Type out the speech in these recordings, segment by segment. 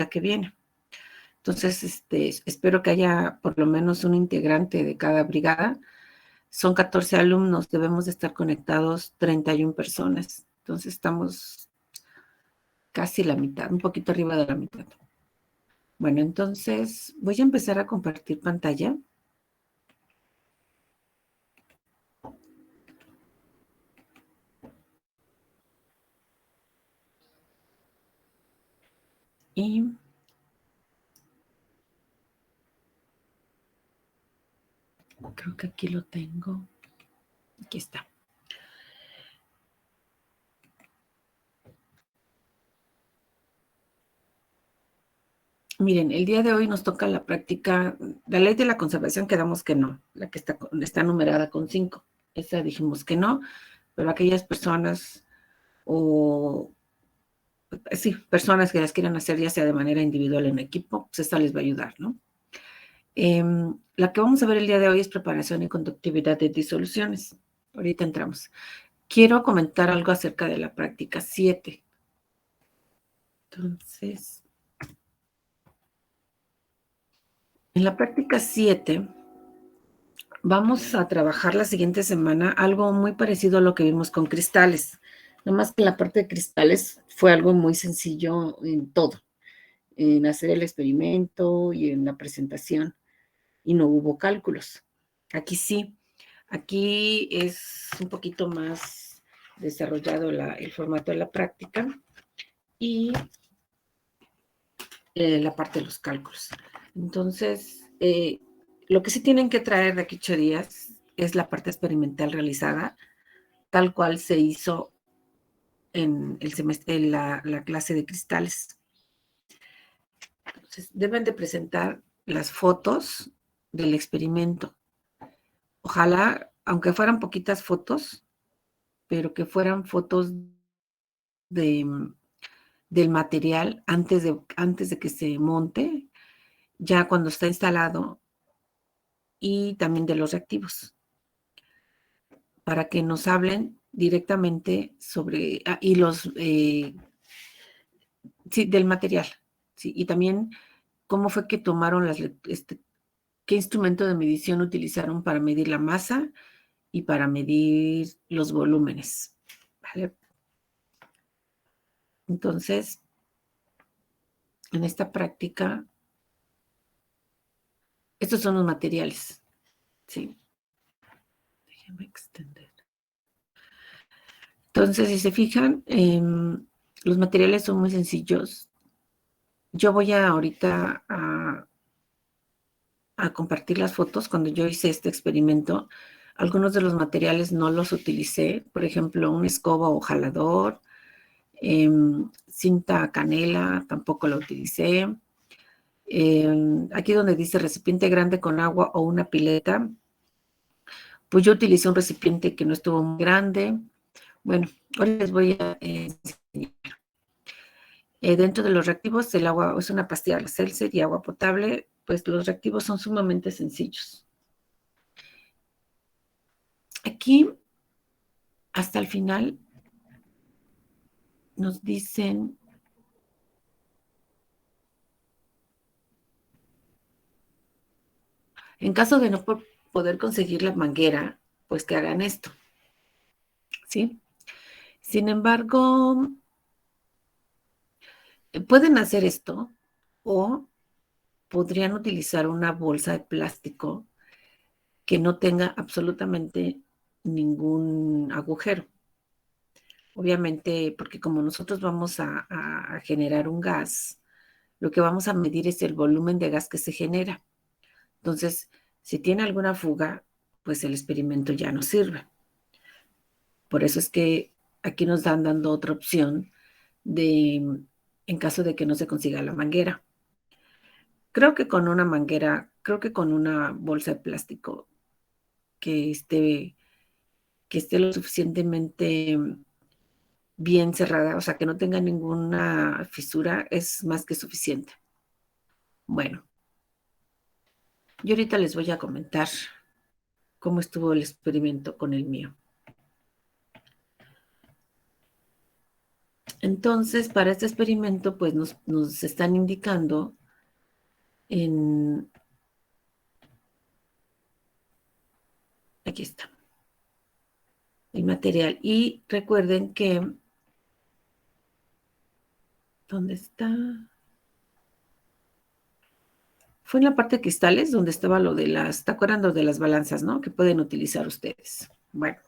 que viene. Entonces, espero que haya por lo menos un integrante de cada brigada. Son 14 alumnos, debemos de estar conectados 31 personas. Entonces, estamos casi la mitad, un poquito arriba de la mitad. Bueno, entonces voy a empezar a compartir pantalla. Y creo que aquí lo tengo. Aquí está. Miren, el día de hoy nos toca la práctica, la ley de la conservación quedamos que no, la que está numerada con 5. Esa dijimos que no, pero aquellas personas o, sí, personas que las quieran hacer ya sea de manera individual o en equipo, pues esta les va a ayudar, ¿no? La que vamos a ver el día de hoy es preparación y conductividad de disoluciones. Ahorita entramos. Quiero comentar algo acerca de la práctica 7. Entonces, en la práctica 7 vamos a trabajar la siguiente semana algo muy parecido a lo que vimos con cristales. Nada más que la parte de cristales fue algo muy sencillo en todo, en hacer el experimento y en la presentación, y no hubo cálculos. Aquí sí, aquí es un poquito más desarrollado el formato de la práctica y la parte de los cálculos. Entonces, lo que sí tienen que traer de aquí 8 días es la parte experimental realizada, tal cual se hizo en el semestre, en la clase de cristales. Entonces, deben de presentar las fotos del experimento. Ojalá, aunque fueran poquitas fotos, pero que fueran fotos de, del material antes de que se monte, ya cuando está instalado, y también de los reactivos, para que nos hablen directamente sobre, y sí, del material, sí, y también cómo fue que tomaron qué instrumento de medición utilizaron para medir la masa y para medir los volúmenes, ¿vale? Entonces, en esta práctica, estos son los materiales, ¿sí? Déjenme extender. Entonces, si se fijan, los materiales son muy sencillos. Yo voy ahorita a compartir las fotos. Cuando yo hice este experimento, algunos de los materiales no los utilicé, por ejemplo, una escoba o jalador, cinta canela, tampoco la utilicé. Aquí donde dice recipiente grande con agua o una pileta, pues yo utilicé un recipiente que no estuvo muy grande. Bueno, ahora les voy a enseñar. Dentro de los reactivos, el agua es una pastilla de Celsius y agua potable, pues los reactivos son sumamente sencillos. Aquí, hasta el final, nos dicen, en caso de no poder conseguir la manguera, pues que hagan esto, ¿sí? Sin embargo, pueden hacer esto o podrían utilizar una bolsa de plástico que no tenga absolutamente ningún agujero. Obviamente, porque como nosotros vamos a generar un gas, lo que vamos a medir es el volumen de gas que se genera. Entonces, si tiene alguna fuga, pues el experimento ya no sirve. Por eso es que aquí nos dan dando otra opción en caso de que no se consiga la manguera. Creo que con una manguera, creo que con una bolsa de plástico que esté lo suficientemente bien cerrada, o sea, que no tenga ninguna fisura, es más que suficiente. Bueno, yo ahorita les voy a comentar cómo estuvo el experimento con el mío. Entonces, para este experimento, pues nos están indicando en... Aquí está, el material. Y recuerden que... ¿Dónde está? Fue en la parte de cristales donde estaba lo de las... ¿Te acuerdan lo de las balanzas, no? Que pueden utilizar ustedes. Bueno,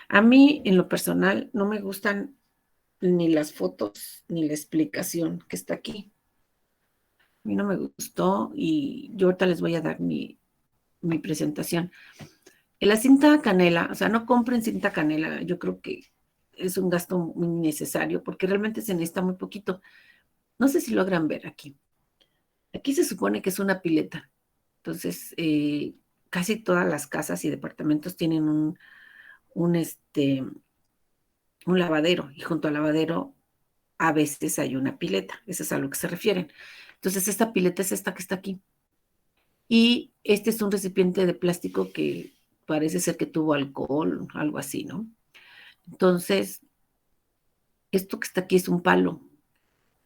a mí, en lo personal, no me gustan ni las fotos ni la explicación que está aquí. A mí no me gustó y yo ahorita les voy a dar mi presentación. En la cinta canela, o sea, no compren cinta canela, yo creo que es un gasto muy innecesario porque realmente se necesita muy poquito. No sé si logran ver aquí. Aquí se supone que es una pileta. Entonces, casi todas las casas y departamentos tienen un lavadero y junto al lavadero a veces hay una pileta. Eso es a lo que se refieren. Entonces, esta pileta es esta que está aquí. Y este es un recipiente de plástico que parece ser que tuvo alcohol, algo así, ¿no? Entonces, esto que está aquí es un palo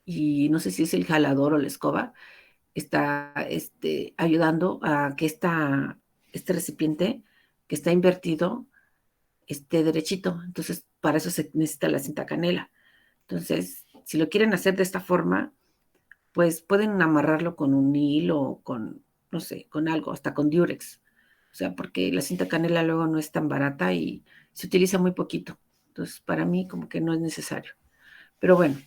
y no sé si es el jalador o la escoba, está ayudando a que este recipiente que está invertido esté derechito. Entonces, para eso se necesita la cinta canela. Entonces, si lo quieren hacer de esta forma, pues pueden amarrarlo con un hilo o con, no sé, con algo, hasta con Durex. O sea, porque la cinta canela luego no es tan barata y se utiliza muy poquito. Entonces, para mí como que no es necesario. Pero bueno,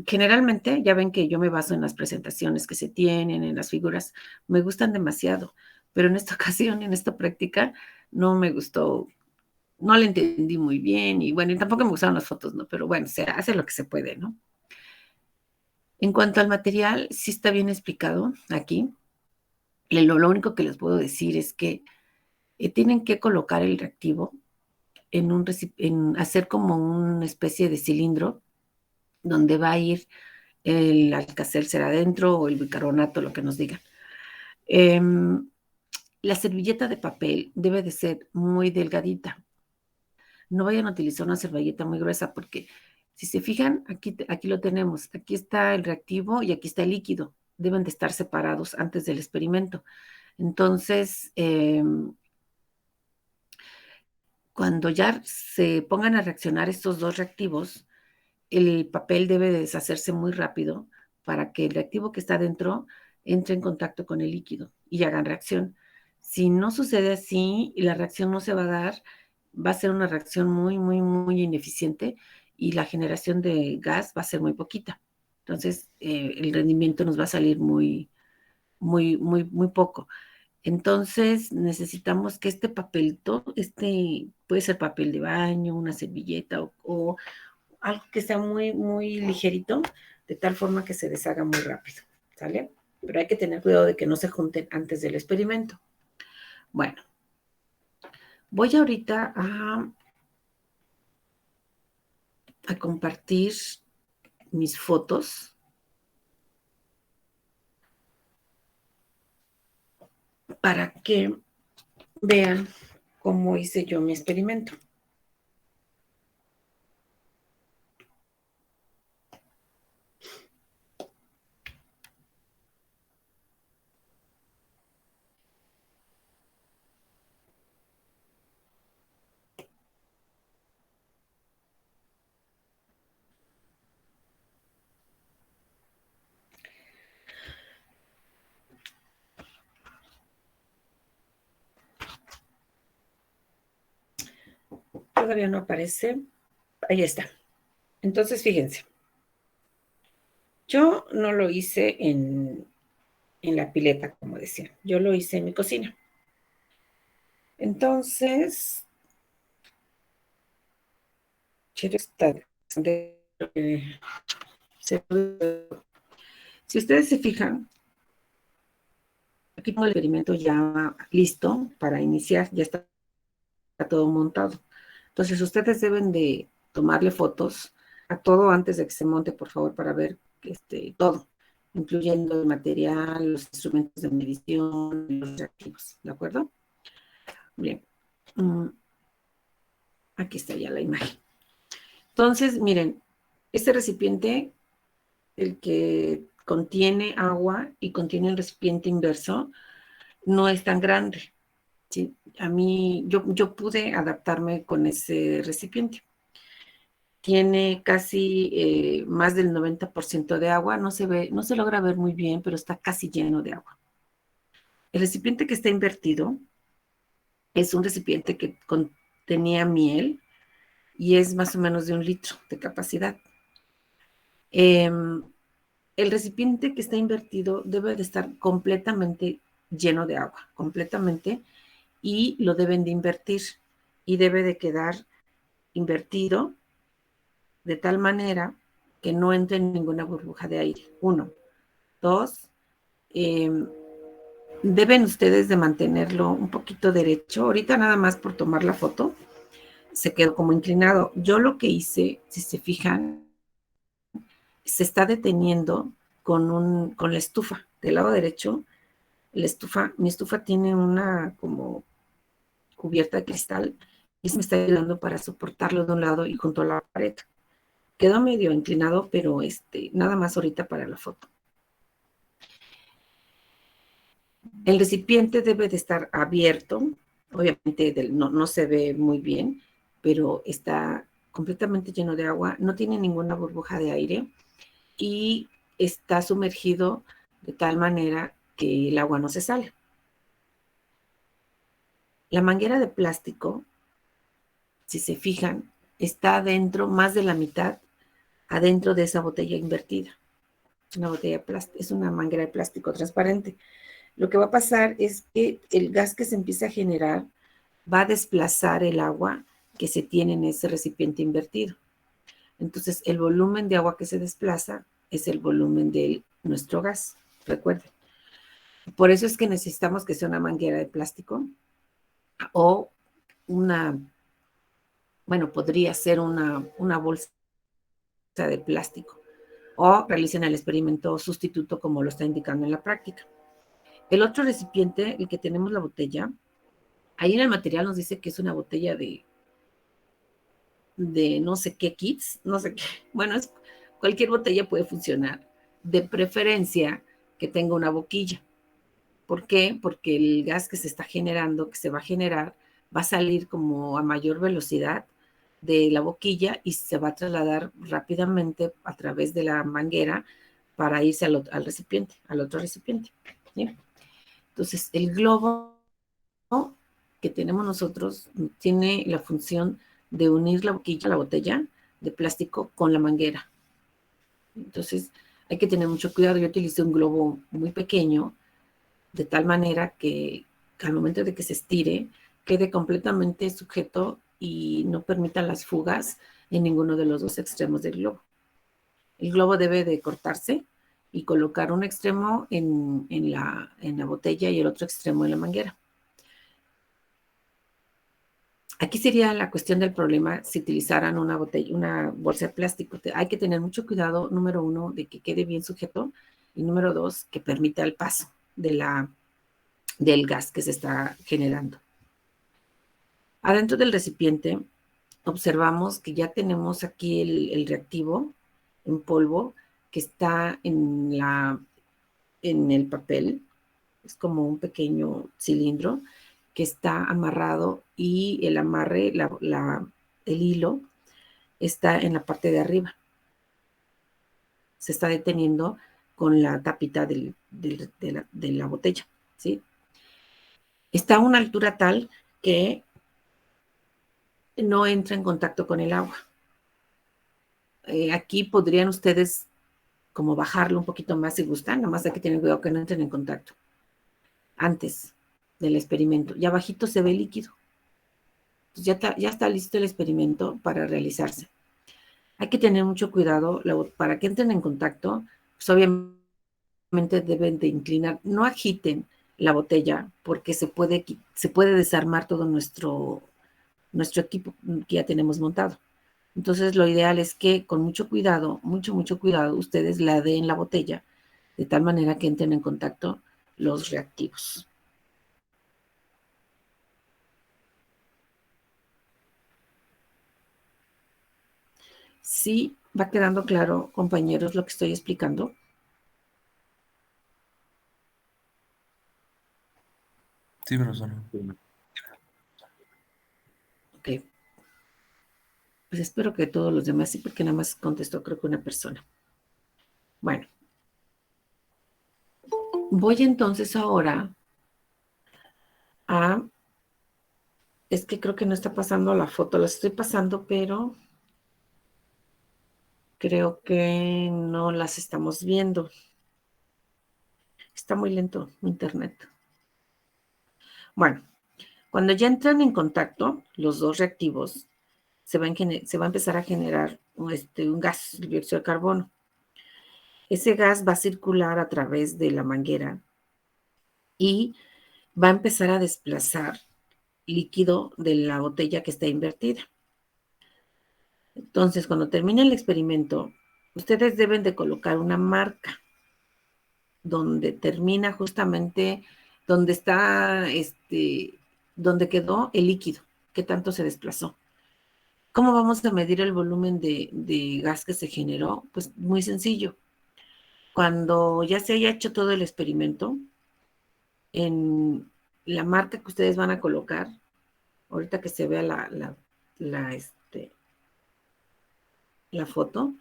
generalmente ya ven que yo me baso en las presentaciones que se tienen, en las figuras, me gustan demasiado, pero en esta ocasión, en esta práctica, no me gustó, no le entendí muy bien y bueno, y tampoco me gustaron las fotos, ¿no? Pero bueno, se hace lo que se puede, ¿no? En cuanto al material, sí está bien explicado aquí. Lo único que les puedo decir es que tienen que colocar el reactivo en hacer como una especie de cilindro donde va a ir el Alka-Seltzer adentro o el bicarbonato, lo que nos digan. Eh, la servilleta de papel debe de ser muy delgadita. No vayan a utilizar una servilleta muy gruesa porque si se fijan, aquí lo tenemos. Aquí está el reactivo y aquí está el líquido. Deben de estar separados antes del experimento. Entonces, cuando ya se pongan a reaccionar estos dos reactivos, el papel debe de deshacerse muy rápido para que el reactivo que está dentro entre en contacto con el líquido y hagan reacción. Si no sucede así, la reacción no se va a dar, va a ser una reacción muy, muy, muy ineficiente y la generación de gas va a ser muy poquita. Entonces, el rendimiento nos va a salir muy, muy, muy, muy poco. Entonces necesitamos que este papelito, puede ser papel de baño, una servilleta o algo que sea muy, muy ligerito, de tal forma que se deshaga muy rápido, ¿sale? Pero hay que tener cuidado de que no se junten antes del experimento. Bueno, voy ahorita a compartir mis fotos para que vean cómo hice yo mi experimento. Todavía no aparece. Ahí está. Entonces, fíjense. Yo no lo hice en la pileta, como decía. Yo lo hice en mi cocina. Entonces, quiero estar si ustedes se fijan, aquí tengo el experimento ya listo para iniciar, ya está todo montado. Entonces, ustedes deben de tomarle fotos a todo antes de que se monte, por favor, para ver todo, incluyendo el material, los instrumentos de medición, los reactivos, ¿de acuerdo? Bien. Aquí está ya la imagen. Entonces, miren, este recipiente, el que contiene agua y contiene el recipiente inverso, no es tan grande. ¿Sí? A mí, yo pude adaptarme con ese recipiente. Tiene casi más del 90% de agua, no se ve, no se logra ver muy bien, pero está casi lleno de agua. El recipiente que está invertido es un recipiente que contenía miel y es más o menos de 1 litro de capacidad. El recipiente que está invertido debe de estar completamente lleno de agua, completamente, y lo deben de invertir y debe de quedar invertido de tal manera que no entre ninguna burbuja de aire. 1. 2. Eh, deben ustedes de mantenerlo un poquito derecho. Ahorita nada más por tomar la foto se quedó como inclinado. Yo lo que hice, si se fijan, se está deteniendo con la estufa. Del lado derecho, mi estufa tiene una como cubierta de cristal y se me está ayudando para soportarlo de un lado y junto a la pared. Quedó medio inclinado, pero nada más ahorita para la foto. El recipiente debe de estar abierto, obviamente no se ve muy bien, pero está completamente lleno de agua, no tiene ninguna burbuja de aire y está sumergido de tal manera que el agua no se sale. La manguera de plástico, si se fijan, está adentro, más de la mitad, adentro de esa botella invertida. Es una manguera de plástico transparente. Lo que va a pasar es que el gas que se empieza a generar va a desplazar el agua que se tiene en ese recipiente invertido. Entonces, el volumen de agua que se desplaza es el volumen de nuestro gas, recuerden. Por eso es que necesitamos que sea una manguera de plástico o podría ser una bolsa de plástico o realicen el experimento sustituto como lo está indicando en la práctica. El otro recipiente, el que tenemos la botella, ahí en el material nos dice que es una botella de no sé qué kits, no sé qué. Bueno, cualquier botella puede funcionar. De preferencia que tenga una boquilla. ¿Por qué? Porque el gas que se está generando, que se va a generar, va a salir como a mayor velocidad de la boquilla y se va a trasladar rápidamente a través de la manguera para irse al recipiente, al otro recipiente. ¿Sí? Entonces, el globo que tenemos nosotros tiene la función de unir la boquilla, la botella de plástico con la manguera. Entonces, hay que tener mucho cuidado. Yo utilicé un globo muy pequeño, de tal manera que al momento de que se estire, quede completamente sujeto y no permita las fugas en ninguno de los dos extremos del globo. El globo debe de cortarse y colocar un extremo en la botella y el otro extremo en la manguera. Aquí sería la cuestión del problema si utilizaran una bolsa de plástico. Hay que tener mucho cuidado, número 1, de que quede bien sujeto y número 2, que permita el paso del gas que se está generando. Adentro del recipiente observamos que ya tenemos aquí el reactivo en polvo que está en el papel. Es como un pequeño cilindro que está amarrado y el amarre, el hilo, está en la parte de arriba. Se está deteniendo con la tapita de la botella, ¿sí? Está a una altura tal que no entra en contacto con el agua. Aquí podrían ustedes como bajarlo un poquito más si gustan, nada más hay que tener cuidado que no entren en contacto antes del experimento. Y abajito se ve líquido. Entonces ya está listo el experimento para realizarse. Hay que tener mucho cuidado para que entren en contacto, pues obviamente deben de inclinar, no agiten la botella porque se puede desarmar todo nuestro equipo que ya tenemos montado. Entonces lo ideal es que con mucho cuidado, mucho cuidado, ustedes la den la botella de tal manera que entren en contacto los reactivos. ¿Sí va quedando claro, compañeros, lo que estoy explicando? Sí, profesora. Ok, pues espero que todos los demás sí, porque nada más contestó creo que una persona. Bueno, voy entonces ahora a... Es que creo que no está pasando la foto, la estoy pasando, pero creo que no las estamos viendo. Está muy lento mi internet. Bueno, cuando ya entran en contacto los dos reactivos, se va a empezar a generar un gas, el dióxido de carbono. Ese gas va a circular a través de la manguera y va a empezar a desplazar líquido de la botella que está invertida. Entonces, cuando termine el experimento, ustedes deben de colocar una marca donde termina justamente donde está, donde quedó el líquido, que tanto se desplazó. ¿Cómo vamos a medir el volumen de gas que se generó? Pues muy sencillo. Cuando ya se haya hecho todo el experimento, en la marca que ustedes van a colocar, ahorita que se vea la, la foto,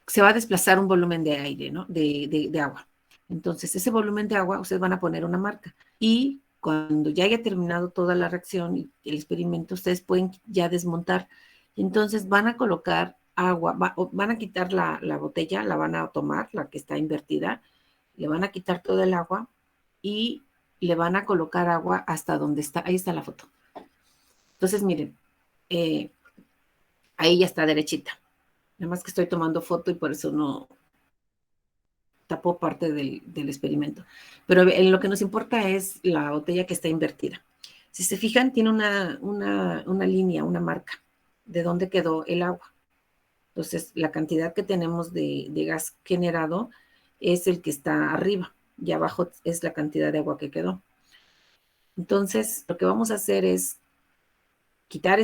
se va a desplazar un volumen de aire, ¿no? De agua. Entonces, ese volumen de agua, ustedes van a poner una marca. Y cuando ya haya terminado toda la reacción y el experimento, ustedes pueden ya desmontar. Entonces, van a colocar agua, van a quitar la botella, la van a tomar, la que está invertida, le van a quitar todo el agua y le van a colocar agua hasta donde está. Ahí está la foto. Entonces, miren, eh, ahí ya está derechita. Nada más que estoy tomando foto y por eso no, tapó parte del experimento. Pero en lo que nos importa es la botella que está invertida. Si se fijan, tiene una línea, una marca de dónde quedó el agua. Entonces, la cantidad que tenemos de gas generado es el que está arriba y abajo es la cantidad de agua que quedó. Entonces, lo que vamos a hacer es quitar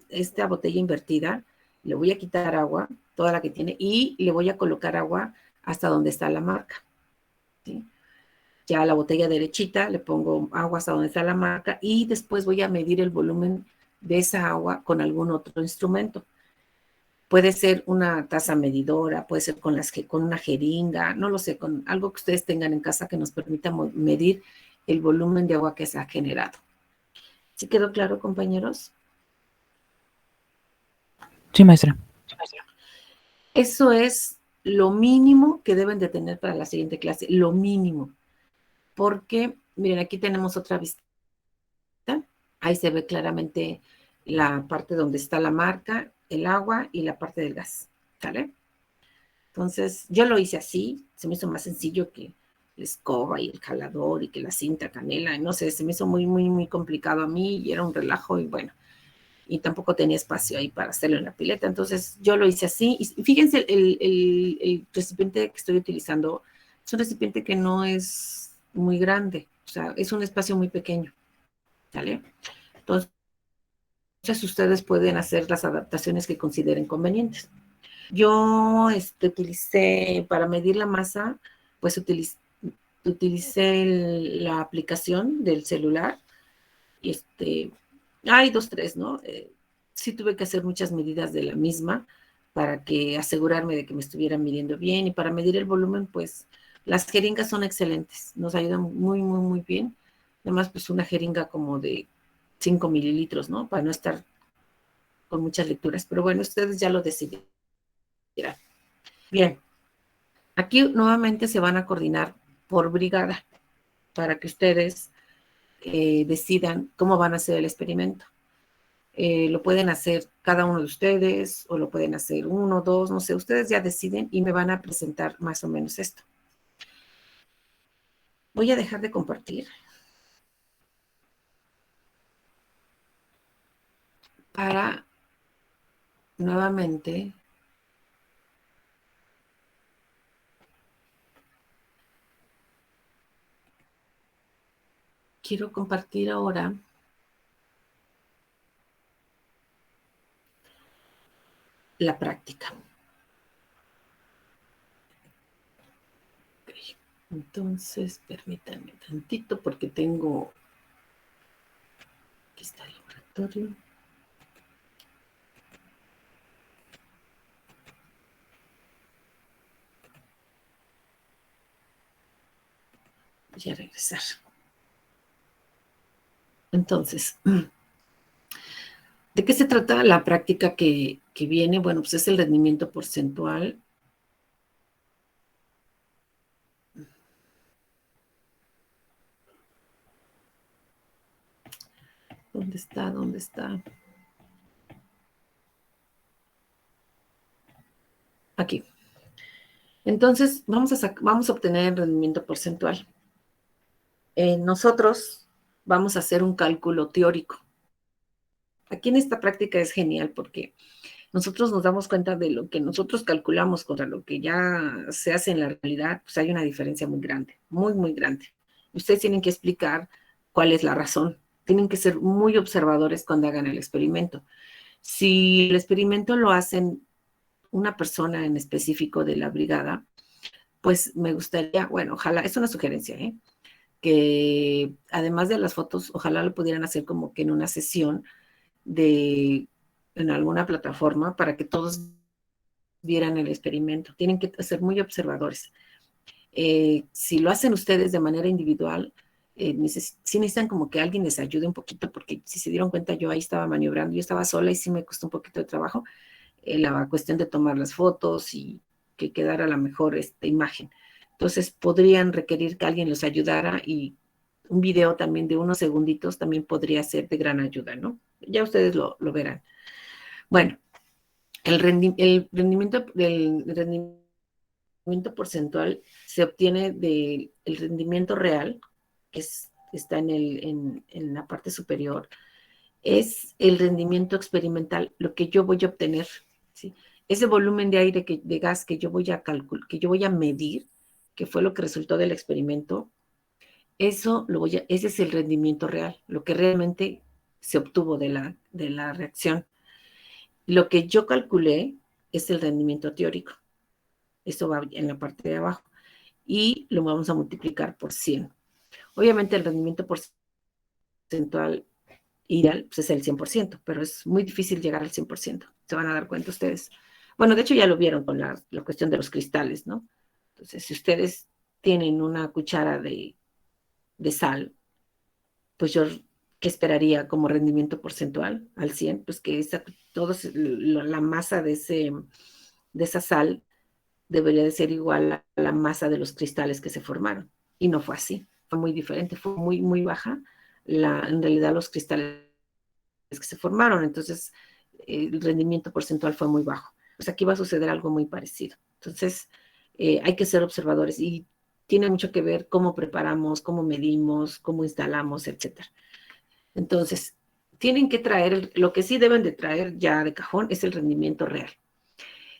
esta botella invertida, le voy a quitar agua, toda la que tiene, y le voy a colocar agua hasta donde está la marca. ¿Sí? Ya a la botella derechita le pongo agua hasta donde está la marca y después voy a medir el volumen de esa agua con algún otro instrumento. Puede ser una taza medidora, puede ser con una jeringa, no lo sé, con algo que ustedes tengan en casa que nos permita medir el volumen de agua que se ha generado. ¿Sí quedó claro, compañeros? Sí, maestra. Eso es lo mínimo que deben de tener para la siguiente clase, lo mínimo. Porque, miren, aquí tenemos otra vista. Ahí se ve claramente la parte donde está la marca, el agua y la parte del gas. ¿Sale? Entonces, yo lo hice así, se me hizo más sencillo que la escoba y el jalador y que la cinta canela, no sé, se me hizo muy, muy, muy complicado a mí y era un relajo y bueno, y tampoco tenía espacio ahí para hacerlo en la pileta, entonces yo lo hice así y fíjense, el recipiente que estoy utilizando es un recipiente que no es muy grande, o sea, es un espacio muy pequeño, ¿sale? Entonces, ustedes pueden hacer las adaptaciones que consideren convenientes. Yo utilicé, para medir la masa, pues utilicé la aplicación del celular. Y hay dos, tres, ¿no? Sí tuve que hacer muchas medidas de la misma para que asegurarme de que me estuvieran midiendo bien. Y para medir el volumen, pues las jeringas son excelentes, nos ayudan muy, muy, muy bien. Además, pues una jeringa como de 5 mililitros, ¿no? Para no estar con muchas lecturas. Pero bueno, ustedes ya lo decidieron. Bien, aquí nuevamente se van a coordinar por brigada para que ustedes decidan cómo van a hacer el experimento. Lo pueden hacer cada uno de ustedes o lo pueden hacer uno, dos, no sé, ustedes ya deciden y me van a presentar más o menos esto. Voy a dejar de compartir para nuevamente quiero compartir ahora la práctica. Okay. Entonces, permítanme tantito porque tengo... Aquí está el laboratorio. Voy a regresar. Entonces, ¿de qué se trata la práctica que viene? Bueno, pues es el rendimiento porcentual. ¿Dónde está? ¿Dónde está? Aquí. Entonces, vamos a obtener el rendimiento porcentual. Nosotros vamos a hacer un cálculo teórico. Aquí en esta práctica es genial porque nosotros nos damos cuenta de lo que nosotros calculamos contra lo que ya se hace en la realidad, pues hay una diferencia muy grande, muy, muy grande. Ustedes tienen que explicar cuál es la razón. Tienen que ser muy observadores cuando hagan el experimento. Si el experimento lo hacen una persona en específico de la brigada, pues me gustaría, bueno, ojalá, es una sugerencia, que además de las fotos, ojalá lo pudieran hacer como que en una sesión en alguna plataforma para que todos vieran el experimento. Tienen que ser muy observadores. Si lo hacen ustedes de manera individual, sí necesitan como que alguien les ayude un poquito, porque si se dieron cuenta, yo ahí estaba maniobrando, yo estaba sola y sí me costó un poquito de trabajo la cuestión de tomar las fotos y que quedara la mejor imagen. Entonces, podrían requerir que alguien los ayudara y un video también de unos segunditos también podría ser de gran ayuda, ¿no? Ya ustedes lo verán. Bueno, el rendimiento porcentual se obtiene del rendimiento real, que está en la parte superior, es el rendimiento experimental, lo que yo voy a obtener, ¿sí? Ese volumen de aire, de gas que yo voy a calcular, que yo voy a medir, que fue lo que resultó del experimento, ese es el rendimiento real, lo que realmente se obtuvo de la reacción. Lo que yo calculé es el rendimiento teórico. Eso va en la parte de abajo. Y lo vamos a multiplicar por 100. Obviamente el rendimiento porcentual ideal pues es el 100%, pero es muy difícil llegar al 100%. Se van a dar cuenta ustedes. Bueno, de hecho ya lo vieron con la cuestión de los cristales, ¿no? Entonces, si ustedes tienen una cuchara de sal, pues yo, ¿qué esperaría como rendimiento porcentual al 100? Pues que la masa de esa sal debería de ser igual a la masa de los cristales que se formaron. Y no fue así, fue muy diferente, fue muy, muy baja en realidad los cristales que se formaron. Entonces, el rendimiento porcentual fue muy bajo. Pues aquí va a suceder algo muy parecido. Entonces, hay que ser observadores y tiene mucho que ver cómo preparamos, cómo medimos, cómo instalamos, etcétera. Entonces, tienen que traer, lo que sí deben de traer ya de cajón es el rendimiento real.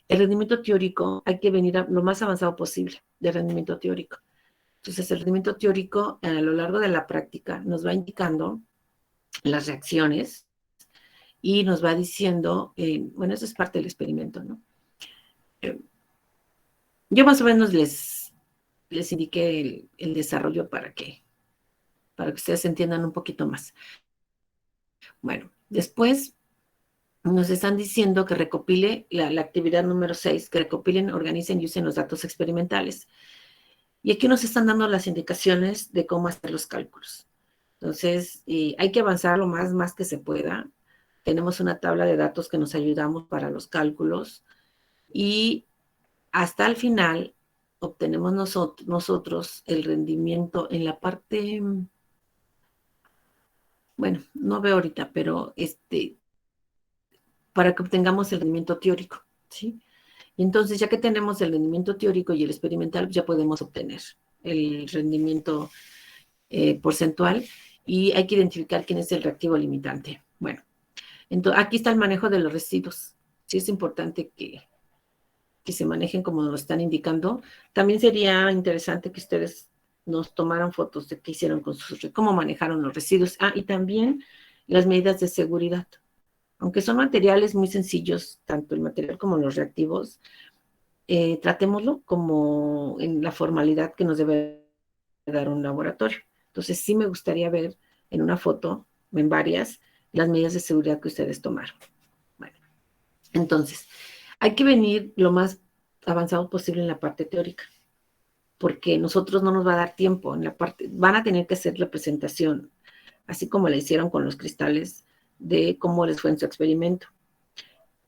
El rendimiento teórico hay que venir a lo más avanzado posible del rendimiento teórico. Entonces, el rendimiento teórico a lo largo de la práctica nos va indicando las reacciones y nos va diciendo, bueno, eso es parte del experimento, ¿no? Yo más o menos les indiqué el desarrollo para que ustedes entiendan un poquito más. Bueno, después nos están diciendo que recopile la actividad número 6, que recopilen, organicen y usen los datos experimentales. Y aquí nos están dando las indicaciones de cómo hacer los cálculos. Entonces, hay que avanzar lo más que se pueda. Tenemos una tabla de datos que nos ayudamos para los cálculos y hasta el final obtenemos nosotros el rendimiento en la parte, bueno, no veo ahorita, pero para que obtengamos el rendimiento teórico, ¿sí? Y entonces, ya que tenemos el rendimiento teórico y el experimental, ya podemos obtener el rendimiento porcentual y hay que identificar quién es el reactivo limitante. Bueno, entonces aquí está el manejo de los residuos. Sí es importante que se manejen como nos lo están indicando. También sería interesante que ustedes nos tomaran fotos de qué hicieron con cómo manejaron los residuos. Ah, y también las medidas de seguridad. Aunque son materiales muy sencillos, tanto el material como los reactivos, tratémoslo como en la formalidad que nos debe dar un laboratorio. Entonces, sí me gustaría ver en una foto, en varias, las medidas de seguridad que ustedes tomaron. Bueno, entonces, hay que venir lo más avanzado posible en la parte teórica, porque nosotros no nos va a dar tiempo. En la parte, van a tener que hacer representación, así como la hicieron con los cristales, de cómo les fue en su experimento.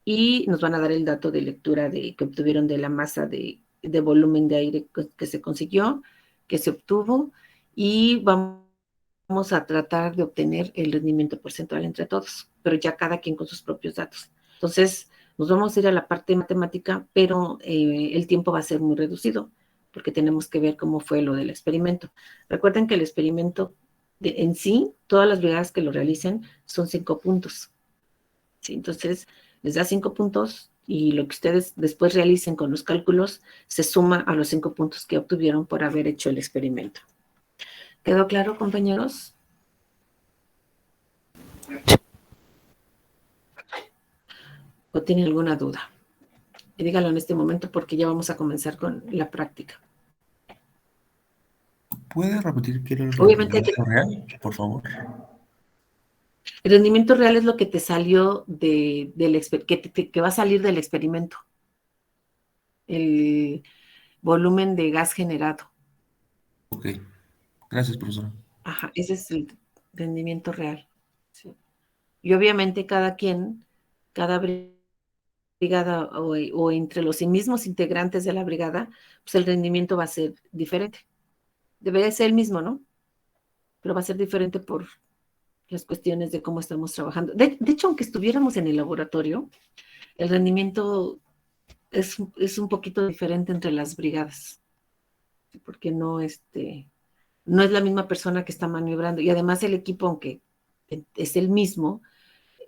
Y nos van a dar el dato de lectura que obtuvieron de la masa de volumen de aire que se consiguió, que se obtuvo, y vamos a tratar de obtener el rendimiento porcentual entre todos, pero ya cada quien con sus propios datos. Entonces, nos vamos a ir a la parte matemática, pero el tiempo va a ser muy reducido, porque tenemos que ver cómo fue lo del experimento. Recuerden que el experimento en sí, todas las brigadas que lo realicen son 5 puntos. ¿Sí? Entonces, les da 5 puntos y lo que ustedes después realicen con los cálculos se suma a los 5 puntos que obtuvieron por haber hecho el experimento. ¿Quedó claro, compañeros? ¿O tienen alguna duda? Y díganlo en este momento porque ya vamos a comenzar con la práctica. ¿Puede repetir qué era el Obviamente rendimiento real, por favor? el rendimiento real es lo que te salió que va a salir del experimento. El volumen de gas generado. Ok, gracias, profesora. Ajá, ese es el rendimiento real. Sí. Y obviamente cada brigada o entre los mismos integrantes de la brigada, pues el rendimiento va a ser diferente. Debería ser el mismo, ¿no? Pero va a ser diferente por las cuestiones de cómo estamos trabajando. De hecho, aunque estuviéramos en el laboratorio, el rendimiento es un poquito diferente entre las brigadas, porque no es la misma persona que está maniobrando. Y además el equipo, aunque es el mismo,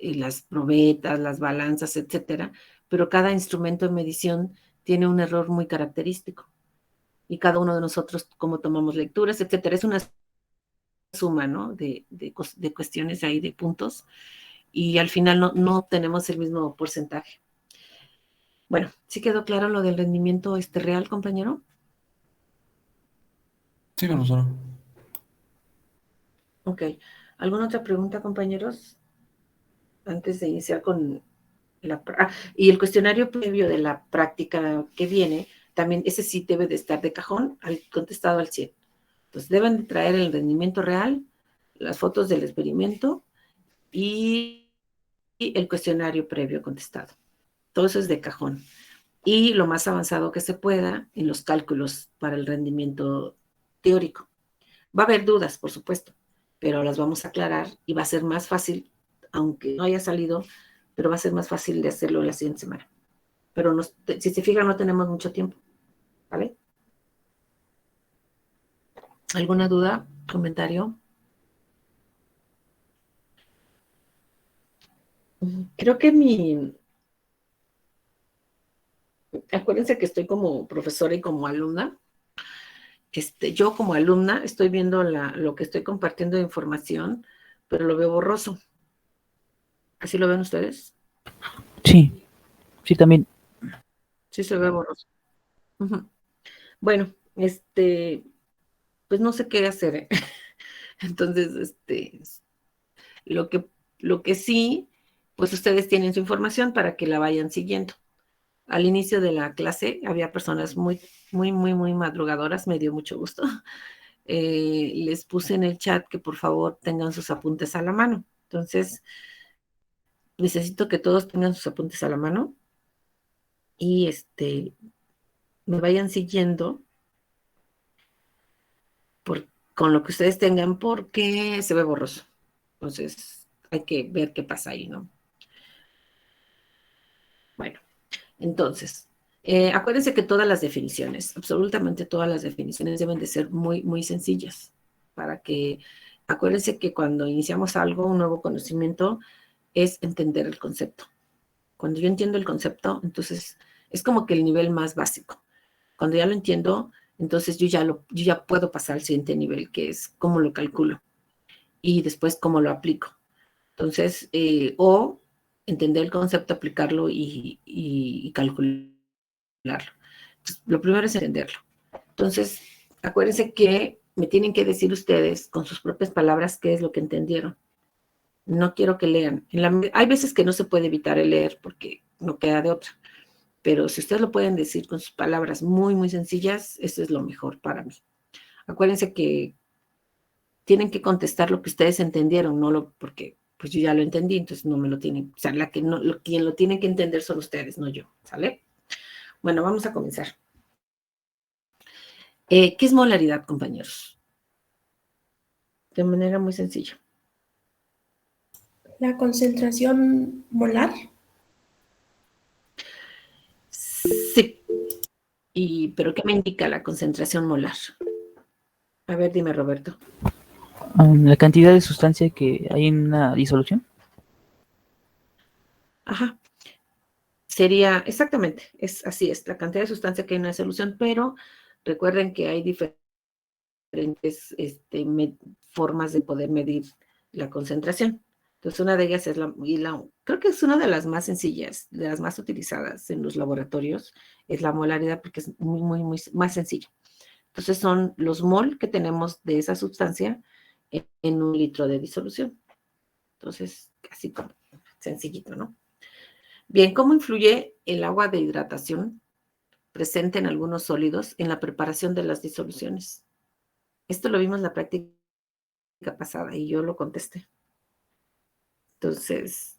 las probetas, las balanzas, etcétera, pero cada instrumento de medición tiene un error muy característico. Y cada uno de nosotros, cómo tomamos lecturas, etcétera, es una suma, ¿no? De cuestiones ahí, de puntos, y al final no tenemos el mismo porcentaje. Bueno, ¿sí quedó claro lo del rendimiento real, compañero? Sí, profesora. Ok. ¿Alguna otra pregunta, compañeros? Antes de iniciar con y el cuestionario previo de la práctica que viene, también ese sí debe de estar de cajón, contestado al 100. Entonces deben de traer el rendimiento real, las fotos del experimento y el cuestionario previo contestado. Todo eso es de cajón. Y lo más avanzado que se pueda en los cálculos para el rendimiento teórico. Va a haber dudas, por supuesto, pero las vamos a aclarar y va a ser más fácil, aunque no haya salido, pero va a ser más fácil de hacerlo la siguiente semana. Pero si se fijan, no tenemos mucho tiempo, ¿vale? ¿Alguna duda, comentario? Creo que acuérdense que estoy como profesora y como alumna. Yo como alumna estoy viendo lo que estoy compartiendo de información, pero lo veo borroso. ¿Así lo ven ustedes? Sí, sí, también. Sí se ve borroso. Ujú. Bueno, pues no sé qué hacer, ¿eh? Entonces, lo que, lo que sí, pues ustedes tienen su información para que la vayan siguiendo. Al inicio de la clase había personas muy, muy, muy, muy madrugadoras, me dio mucho gusto. Les puse en el chat que por favor tengan sus apuntes a la mano. Entonces, necesito que todos tengan sus apuntes a la mano y me vayan siguiendo con lo que ustedes tengan porque se ve borroso. Entonces, hay que ver qué pasa ahí, ¿no? Bueno, entonces, acuérdense que todas las definiciones, absolutamente todas las definiciones deben de ser muy, muy sencillas para que, acuérdense que cuando iniciamos algo, un nuevo conocimiento, es entender el concepto. Cuando yo entiendo el concepto, entonces es como que el nivel más básico. Cuando ya lo entiendo, entonces yo ya puedo pasar al siguiente nivel, que es cómo lo calculo y después cómo lo aplico. Entonces, entender el concepto, aplicarlo y calcularlo. Entonces, lo primero es entenderlo. Entonces, acuérdense que me tienen que decir ustedes con sus propias palabras qué es lo que entendieron. No quiero que lean. Hay veces que no se puede evitar el leer porque no queda de otra. Pero si ustedes lo pueden decir con sus palabras muy, muy sencillas, eso es lo mejor para mí. Acuérdense que tienen que contestar lo que ustedes entendieron, no lo porque pues yo ya lo entendí, entonces no me lo tienen, o sea, quien lo tiene que entender son ustedes, no yo, ¿sale? Bueno, vamos a comenzar. ¿Qué es molaridad, compañeros? De manera muy sencilla. La concentración molar. Sí. ¿Pero qué me indica la concentración molar? A ver, dime, Roberto. La cantidad de sustancia que hay en una disolución. Ajá. Sería, exactamente, así es, la cantidad de sustancia que hay en una solución, pero recuerden que hay diferentes formas de poder medir la concentración. Entonces, una de ellas es creo que es una de las más sencillas, de las más utilizadas en los laboratorios, es la molaridad porque es muy, muy, muy más sencilla. Entonces, son los mol que tenemos de esa sustancia en 1 litro de disolución. Entonces, así como sencillito, ¿no? Bien, ¿cómo influye el agua de hidratación presente en algunos sólidos en la preparación de las disoluciones? Esto lo vimos en la práctica pasada y yo lo contesté. Entonces,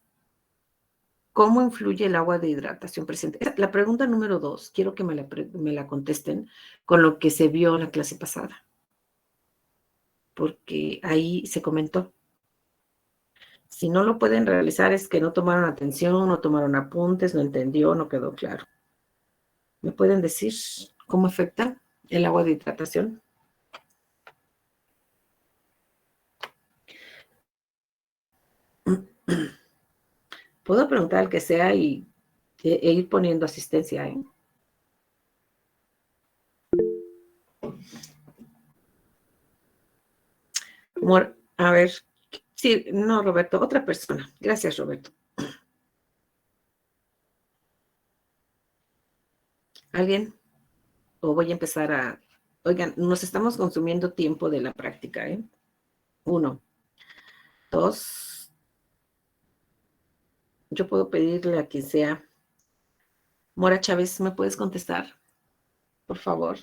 ¿cómo influye el agua de hidratación presente? La pregunta número 2, quiero que me la contesten con lo que se vio en la clase pasada, porque ahí se comentó. Si no lo pueden realizar es que no tomaron atención, no tomaron apuntes, no entendió, no quedó claro. ¿Me pueden decir cómo afecta el agua de hidratación? Puedo preguntar al que sea e ir poniendo asistencia, ¿eh? A ver, sí, no, Roberto, otra persona. Gracias, Roberto. ¿Alguien? O voy a empezar a... Oigan, nos estamos consumiendo tiempo de la práctica, ¿eh? 1, 2. Yo puedo pedirle a quien sea. Mora Chávez, ¿me puedes contestar? Por favor.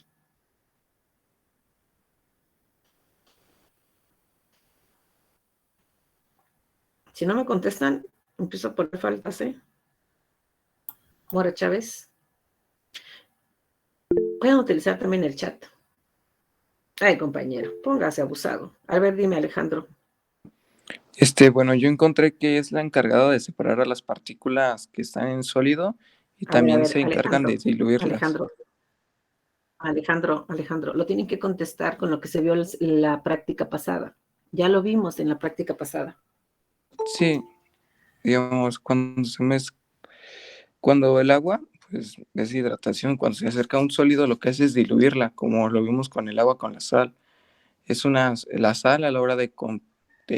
Si no me contestan, empiezo a poner faltas, ¿eh? Mora Chávez. Pueden utilizar también el chat. Ay, compañero, póngase abusado. A ver, dime, Alejandro. Bueno, yo encontré que es la encargada de separar a las partículas que están en sólido y A también ver, se encargan de diluirlas. Alejandro, lo tienen que contestar con lo que se vio en la práctica pasada. Ya lo vimos en la práctica pasada. Sí, digamos, cuando el agua, pues es hidratación, cuando se acerca a un sólido lo que hace es diluirla, como lo vimos con el agua con la sal. La sal a la hora de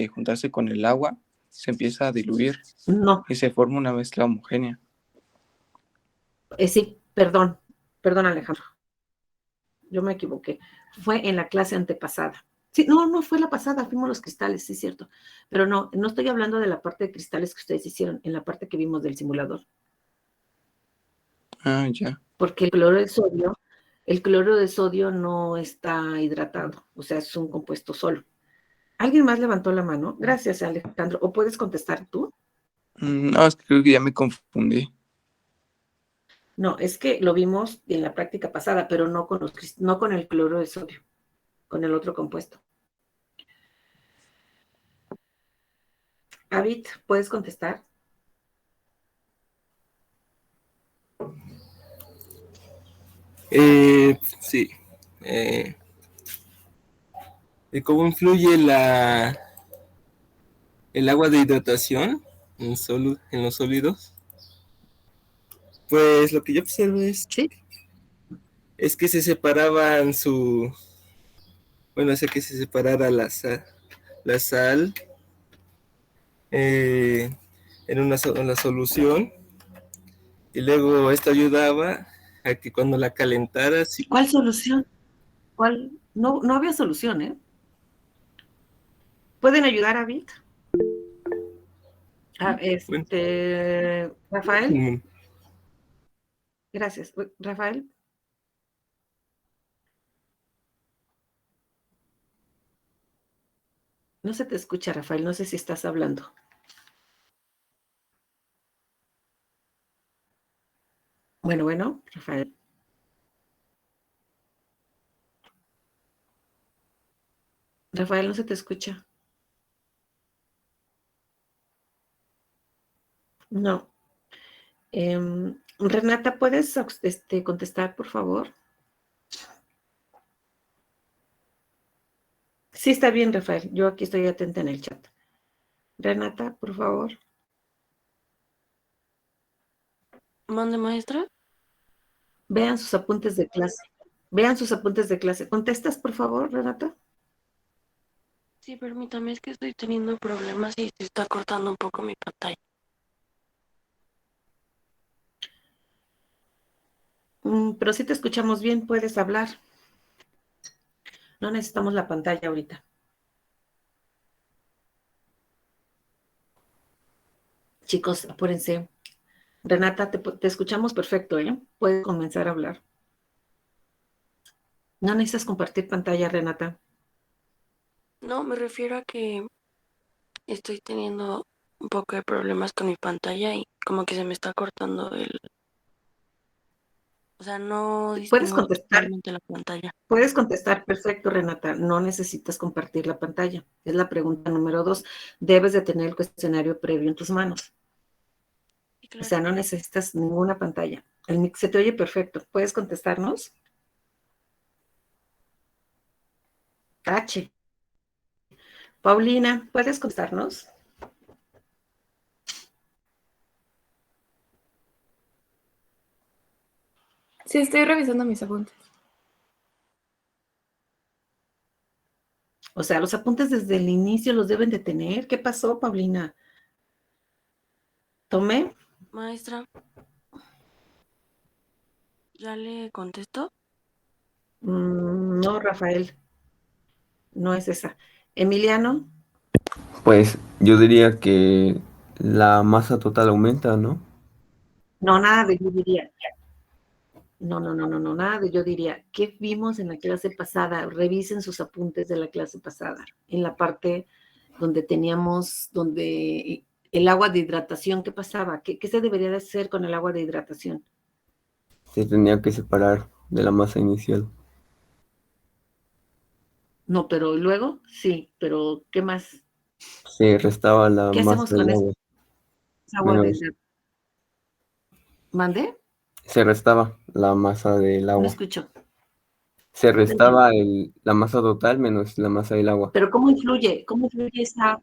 juntarse con el agua se empieza a diluir No, y se forma una mezcla homogénea. sí, perdón, Alejandro. Yo me equivoqué. Fue en la clase antepasada. Sí, no fue la pasada, fuimos los cristales, sí es cierto. Pero no estoy hablando de la parte de cristales que ustedes hicieron, en la parte que vimos del simulador. Ah, ya. Porque el cloro de sodio no está hidratado, o sea, es un compuesto solo. ¿Alguien más levantó la mano? Gracias, Alejandro. ¿O puedes contestar tú? No, es que creo que ya me confundí. No, es que lo vimos en la práctica pasada, pero no con el cloro de sodio, con el otro compuesto. Avid, ¿puedes contestar? Sí. ¿Cómo influye el agua de hidratación en los sólidos? Pues lo que yo observo Sí. es que se separaban hace que se separara la sal en la solución, y luego esto ayudaba a que cuando la calentaras, sí, ¿Cuál solución? ¿Cuál? No, no había solución, ¿eh? ¿Pueden ayudar a Vic? bueno, Rafael, gracias. Rafael, no se te escucha, Rafael, no sé si estás hablando. Bueno, Rafael. Rafael, no se te escucha. No. Renata, ¿puedes contestar, por favor? Sí, está bien, Rafael. Yo aquí estoy atenta en el chat. Renata, por favor. ¿Mande, maestra? Vean sus apuntes de clase. Vean sus apuntes de clase. ¿Contestas, por favor, Renata? Sí, permítame, es que estoy teniendo problemas y se está cortando un poco mi pantalla. Pero sí te escuchamos bien, puedes hablar. No necesitamos la pantalla ahorita. Chicos, apúrense. Renata, te escuchamos perfecto, ¿eh? Puedes comenzar a hablar. No necesitas compartir pantalla, Renata. No, me refiero a que estoy teniendo un poco de problemas con mi pantalla y como que se me está cortando el... O sea, no Puedes distingo contestar. realmente la pantalla. Puedes contestar perfecto, Renata. No necesitas compartir la pantalla. Es la pregunta número 2. Debes de tener el cuestionario previo en tus manos. Sí, O claro. sea, no necesitas ninguna pantalla. Se te oye perfecto. ¿Puedes contestarnos? H. Paulina, ¿puedes contestarnos? Sí, estoy revisando mis apuntes. O sea, los apuntes desde el inicio los deben de tener. ¿Qué pasó, Paulina? ¿Tomé? Maestra, ¿ya le contesto? No, Rafael. No es esa. Emiliano. Pues yo diría que la masa total aumenta, ¿no? No, nada de yo diría. No, nada de yo diría. ¿Qué vimos en la clase pasada? Revisen sus apuntes de la clase pasada. En la parte donde teníamos, donde el agua de hidratación, ¿qué pasaba? ¿Qué se debería de hacer con el agua de hidratación? Se tenía que separar de la masa inicial. No, pero luego, sí, pero ¿qué más? Se restaba la ¿Qué hacemos masa del con esa agua. agua de Menos, hidratación? ¿Mandé? se restaba la masa del No agua. escucho. Se No entiendo. restaba la masa total menos la masa del agua. Pero ¿cómo influye esa,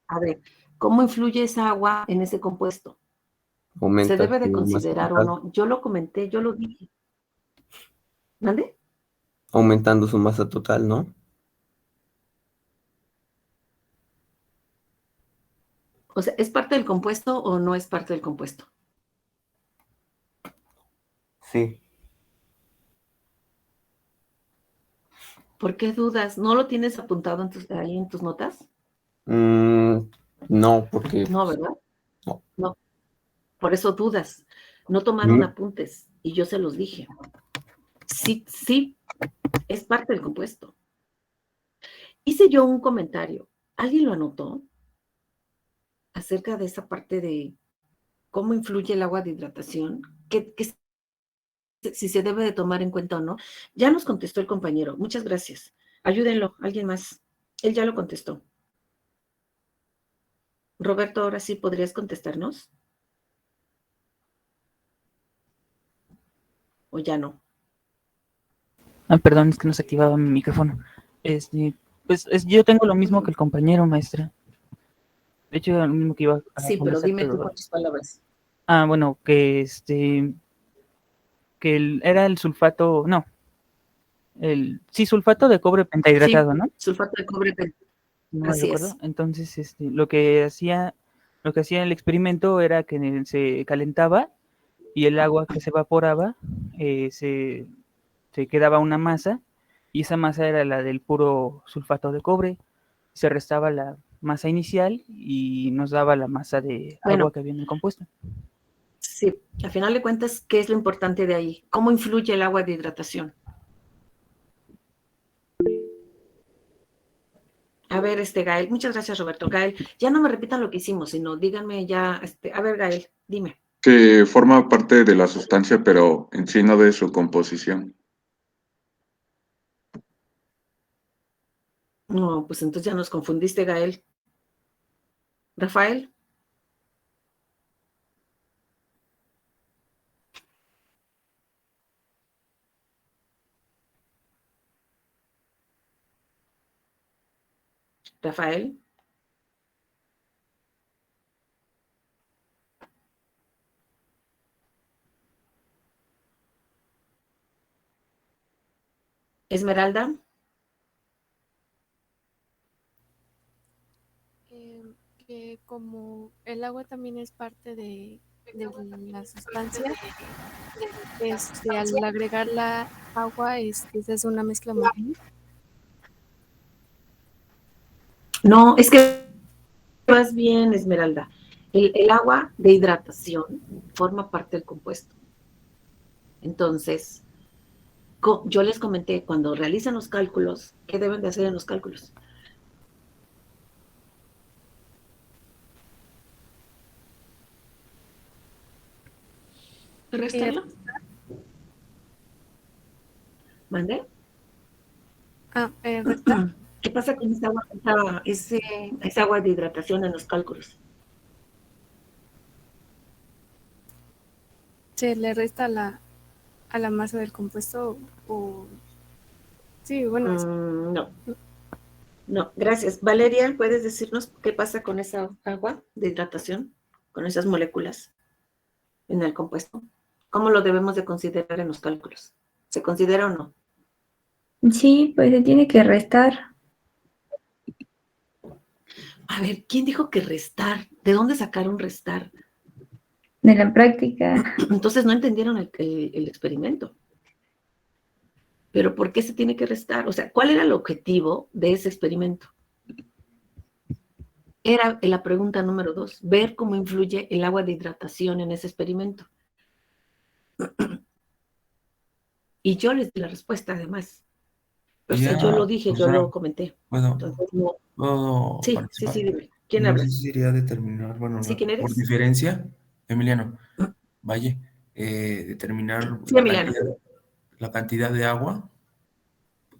a ver, cómo influye esa agua en ese compuesto? ¿Se Aumenta debe de su masa considerar o total, no? Yo lo comenté, yo lo dije. ¿Mande? aumentando su masa total, ¿no? O sea, ¿es parte del compuesto o no es parte del compuesto? Sí. ¿Por qué dudas? ¿No lo tienes apuntado ahí en tus notas? No, porque No, ¿verdad? no. No. Por eso dudas. No tomaron Mm, apuntes y yo se los dije. Sí, sí, es parte del compuesto. Hice yo un comentario. ¿Alguien lo anotó? Acerca de esa parte de cómo influye el agua de hidratación, si se debe de tomar en cuenta o no. Ya nos contestó el compañero. Muchas gracias. Ayúdenlo, alguien más. Él ya lo contestó. Roberto, ahora sí podrías contestarnos. ¿O ya no? Perdón, es que no se activaba mi micrófono. Pues yo tengo lo mismo que el compañero, maestra. De hecho, era lo mismo que iba a Sí, pero contestar, dime tú pero... con tus palabras. Bueno, era el sulfato, no, sí, sulfato de cobre Sí, pentahidratado, ¿no? sulfato de cobre. No me Así recuerdo. es. Entonces, lo que hacía Lo que hacía el experimento era que se calentaba y el agua que se evaporaba se quedaba una masa, y esa masa era la del puro sulfato de cobre. Se restaba la masa inicial y nos daba la masa de Bueno, agua que había en el compuesto. sí, al final de cuentas, ¿qué es lo importante de ahí? ¿Cómo influye el agua de hidratación? A ver, Gael, muchas gracias, Roberto. Gael, ya no me repitan lo que hicimos, sino díganme ya, a ver, Gael, dime. Que forma parte de la sustancia, pero en sí no de su composición. No, pues entonces ya nos confundiste, Gael. Rafael. Rafael. Esmeralda. Que como el agua también es parte de la sustancia, al agregar la agua, se hace una mezcla homogénea. No, es que más bien, Esmeralda, el agua de hidratación forma parte del compuesto. Entonces, yo les comenté, cuando realizan los cálculos, ¿qué deben de hacer en los cálculos? ¿Restarlo? ¿Mande? ¿Restar? ¿Qué pasa con esa agua de hidratación en los cálculos? ¿Se le resta a la masa del compuesto o...? Sí, bueno. No, gracias. Valeria, ¿puedes decirnos qué pasa con esa agua de hidratación, con esas moléculas en el compuesto? ¿Cómo lo debemos de considerar en los cálculos? ¿Se considera o no? Sí, pues se tiene que restar. A ver, ¿quién dijo que restar? ¿De dónde sacaron restar? De la práctica. Entonces no entendieron el experimento. ¿Pero por qué se tiene que restar? O sea, ¿cuál era el objetivo de ese experimento? Era la pregunta número 2, ver cómo influye el agua de hidratación en ese experimento. Y yo les di la respuesta, además. O sea, yo lo dije, yo lo comenté. Entonces, no. Sí, dime. ¿Quién habla? No sé si sería determinar, bueno, ¿Sí, quién eres? por diferencia, Emiliano, Valle, determinar Sí, Emiliano. la cantidad de agua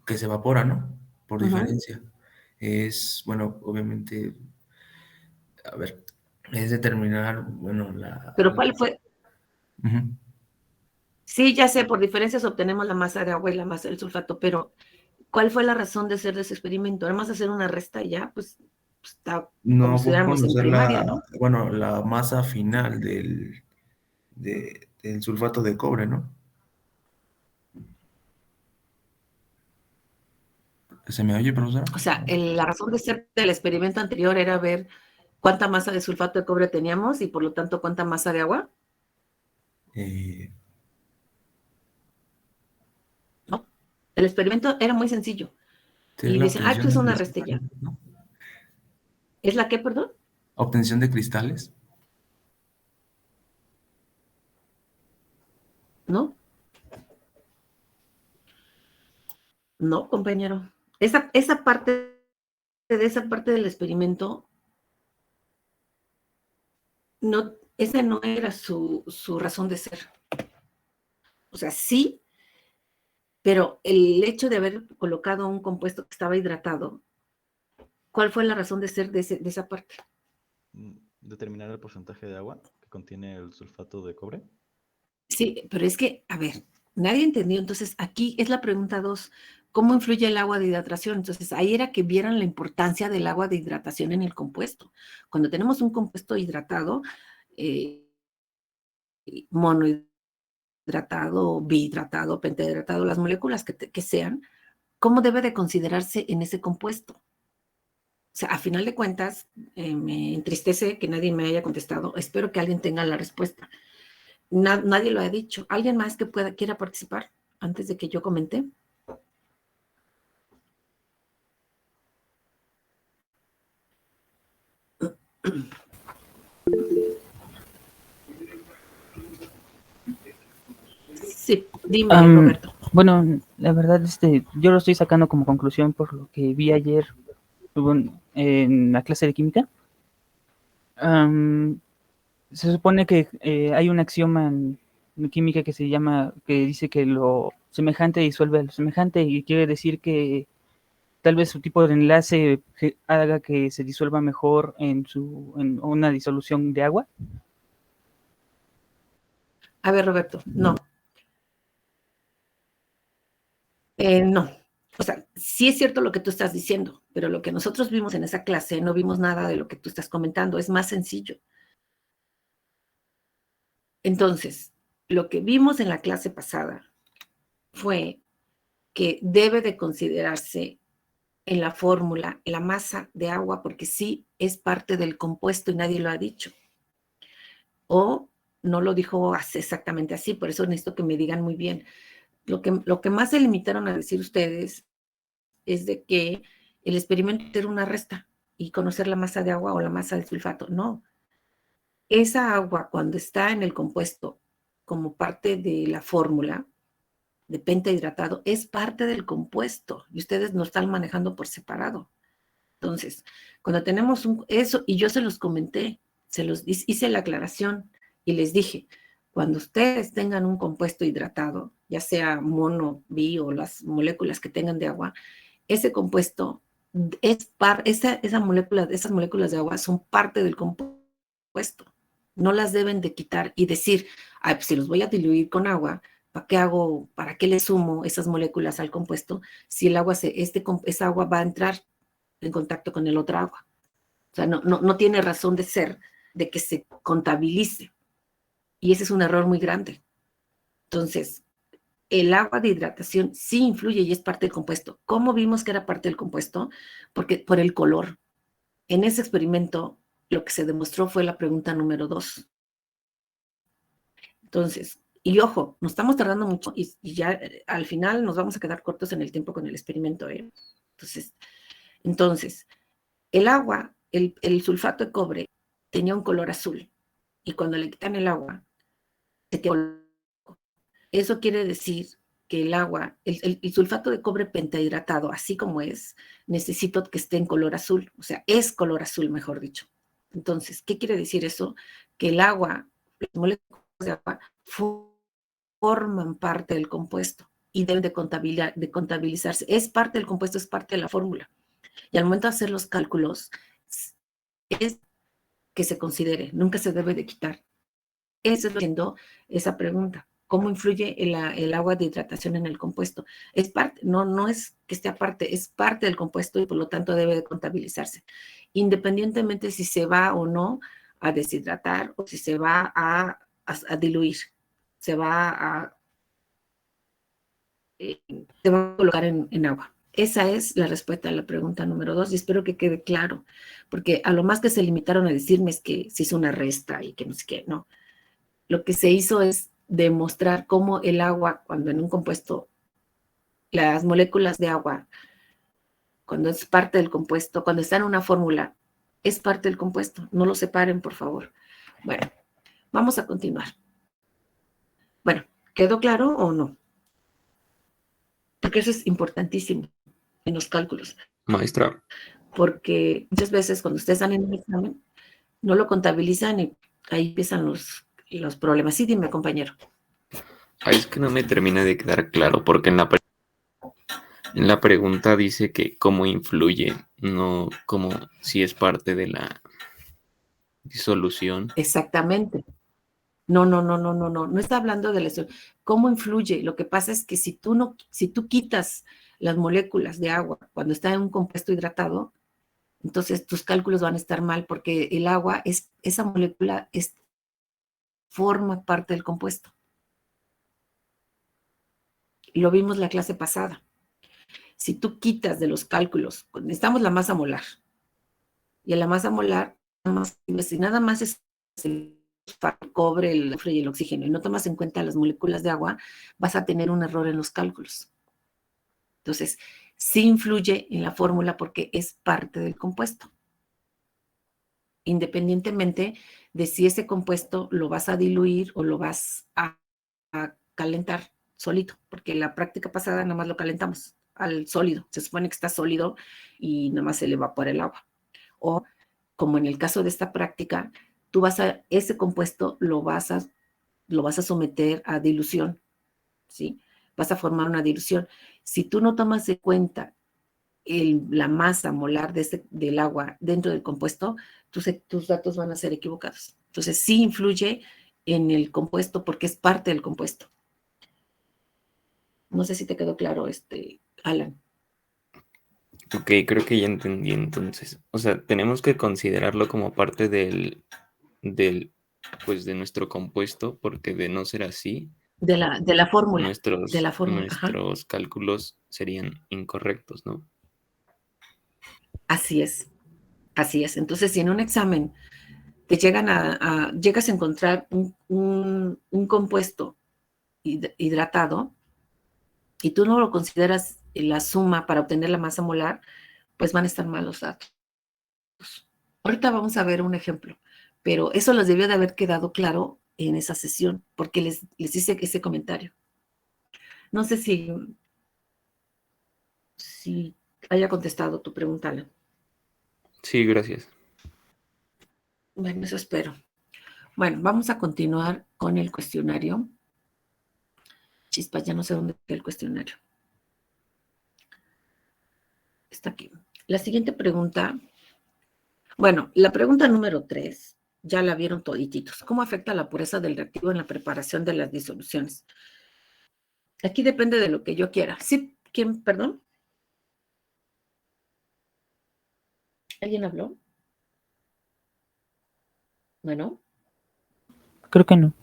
que se evapora, ¿no? Por diferencia. Es, bueno, obviamente, a ver, es determinar, bueno, ¿Pero cuál fue? Sí, ya sé, por diferencias obtenemos la masa de agua y la masa del sulfato, pero ¿cuál fue la razón de hacer ese experimento? Además de hacer una resta y ya, pues está como si estuviéramos en primaria, ¿no? Bueno, la masa final del sulfato de cobre, ¿no? ¿Se me oye, profesora? O sea, la razón de ser del experimento anterior era ver cuánta masa de sulfato de cobre teníamos y por lo tanto cuánta masa de agua. No, el experimento era muy sencillo. Y dicen, pues es una resta ya. ¿No? ¿Es la qué, perdón? Obtención de cristales. ¿No? No, compañero. Esa parte del experimento, no, esa no era su razón de ser. O sea, sí, pero el hecho de haber colocado un compuesto que estaba hidratado, ¿cuál fue la razón de ser de esa parte? Determinar el porcentaje de agua que contiene el sulfato de cobre. Sí, pero es que, a ver, nadie entendió. Entonces, aquí es la pregunta 2. ¿Cómo influye el agua de hidratación? Entonces, ahí era que vieran la importancia del agua de hidratación en el compuesto. Cuando tenemos un compuesto hidratado, monohidratado, bihidratado, pentahidratado, las moléculas que sean, ¿cómo debe de considerarse en ese compuesto? sea, a final de cuentas, me entristece que nadie me haya contestado. Espero que alguien tenga la respuesta. Nadie lo ha dicho. ¿Alguien más que quiera participar antes de que yo comente? Sí, dime, Roberto. Bueno, la verdad, yo lo estoy sacando como conclusión por lo que vi ayer en la clase de química. Se supone que hay un axioma en química que que dice que lo semejante disuelve a lo semejante, y quiere decir que tal vez su tipo de enlace haga que se disuelva mejor en una disolución de agua. A ver, Roberto, no. No. O sea, sí es cierto lo que tú estás diciendo, pero lo que nosotros vimos en esa clase, no vimos nada de lo que tú estás comentando. Es más sencillo. Entonces, lo que vimos en la clase pasada fue que debe de considerarse en la fórmula la masa de agua, porque sí es parte del compuesto y nadie lo ha dicho. O no lo dijo exactamente así, por eso necesito que me digan muy bien. Lo que más se limitaron a decir ustedes es de que el experimento era una resta y conocer la masa de agua o la masa del sulfato. No. Esa agua, cuando está en el compuesto como parte de la fórmula de pentahidratado, es parte del compuesto y ustedes no están manejando por separado. Entonces, cuando tenemos eso, y yo se los comenté, se los hice la aclaración y les dije, cuando ustedes tengan un compuesto hidratado, ya sea mono, bi o las moléculas que tengan de agua, ese compuesto esas moléculas de agua son parte del compuesto. No las deben de quitar y decir, ay, pues si los voy a diluir con agua, ¿para qué hago, para qué le sumo esas moléculas al compuesto si el agua esa agua va a entrar en contacto con el otro agua? O sea, no tiene razón de ser de que se contabilice. Y ese es un error muy grande. Entonces, el agua de hidratación sí influye y es parte del compuesto. ¿Cómo vimos que era parte del compuesto? Porque por el color. En ese experimento, lo que se demostró fue la pregunta número 2. Entonces, y ojo, nos estamos tardando mucho y ya al final nos vamos a quedar cortos en el tiempo con el experimento. Entonces, el agua, el sulfato de cobre, tenía un color azul. Y cuando le quitan el agua, se queda. Eso quiere decir que el agua, el sulfato de cobre pentahidratado, así como es, necesito que esté en color azul. O sea, es color azul, mejor dicho. Entonces, ¿qué quiere decir eso? Que el agua, las moléculas de agua, forman parte del compuesto y deben de contabilizarse. Es parte del compuesto, es parte de la fórmula. Y al momento de hacer los cálculos, es que se considere, nunca se debe de quitar. Eso es haciendo esa pregunta. ¿Cómo influye el agua de hidratación en el compuesto? Es parte, no es que esté aparte, es parte del compuesto y por lo tanto debe de contabilizarse. Independientemente si se va o no a deshidratar o si se va a diluir, se va a colocar en agua. Esa es la respuesta a la pregunta número 2 y espero que quede claro, porque a lo más que se limitaron a decirme es que se hizo una resta y que no sé qué, no. Lo que se hizo es demostrar cómo el agua, cuando en un compuesto, las moléculas de agua, cuando es parte del compuesto, cuando está en una fórmula, es parte del compuesto. No lo separen, por favor. Bueno, vamos a continuar. Bueno, ¿quedó claro o no? Porque eso es importantísimo en los cálculos. Maestra. Porque muchas veces cuando ustedes están en un examen, no lo contabilizan y ahí empiezan los problemas. Sí, dime, compañero. Ahí es que no me termina de quedar claro, porque en la pregunta dice que cómo influye, no como si es parte de la disolución. Exactamente. No está hablando de la cómo influye. Lo que pasa es que si tú quitas las moléculas de agua cuando está en un compuesto hidratado, entonces tus cálculos van a estar mal porque el agua esa molécula forma parte del compuesto. Lo vimos la clase pasada. Si tú quitas de los cálculos, necesitamos la masa molar. Y en la masa molar, si nada más es el cobre, el azufre y el oxígeno, y no tomas en cuenta las moléculas de agua, vas a tener un error en los cálculos. Entonces, sí influye en la fórmula porque es parte del compuesto, independientemente de si ese compuesto lo vas a diluir o lo vas a calentar solito, porque la práctica pasada nada más lo calentamos al sólido, se supone que está sólido y nada más se le evapora el agua. O como en el caso de esta práctica, ese compuesto lo vas a someter a dilución, ¿sí? Vas a formar una dilución. Si tú no tomas en cuenta la masa molar del agua dentro del compuesto, tus datos van a ser equivocados. Entonces, sí influye en el compuesto porque es parte del compuesto. No sé si te quedó claro, Alan. Ok, creo que ya entendí entonces. O sea, tenemos que considerarlo como parte pues de nuestro compuesto, porque de no ser así, De la fórmula. De la fórmula, ajá. nuestros cálculos serían incorrectos, ¿no? Así es. Así es. Entonces, si en un examen te llegas a encontrar un compuesto hidratado y tú no lo consideras la suma para obtener la masa molar, pues van a estar mal los datos. Ahorita vamos a ver un ejemplo, pero eso les debió de haber quedado claro en esa sesión, porque les hice ese comentario. No sé si haya contestado tu pregunta, Alan. Sí, gracias. Bueno, eso espero. Bueno, vamos a continuar con el cuestionario. Chispas, ya no sé dónde está el cuestionario. Está aquí. La siguiente pregunta. Bueno, la pregunta número 3, ya la vieron todititos. ¿Cómo afecta la pureza del reactivo en la preparación de las disoluciones? Aquí depende de lo que yo quiera. ¿Sí? ¿Quién? ¿Perdón? ¿Alguien habló? Bueno. Creo que no.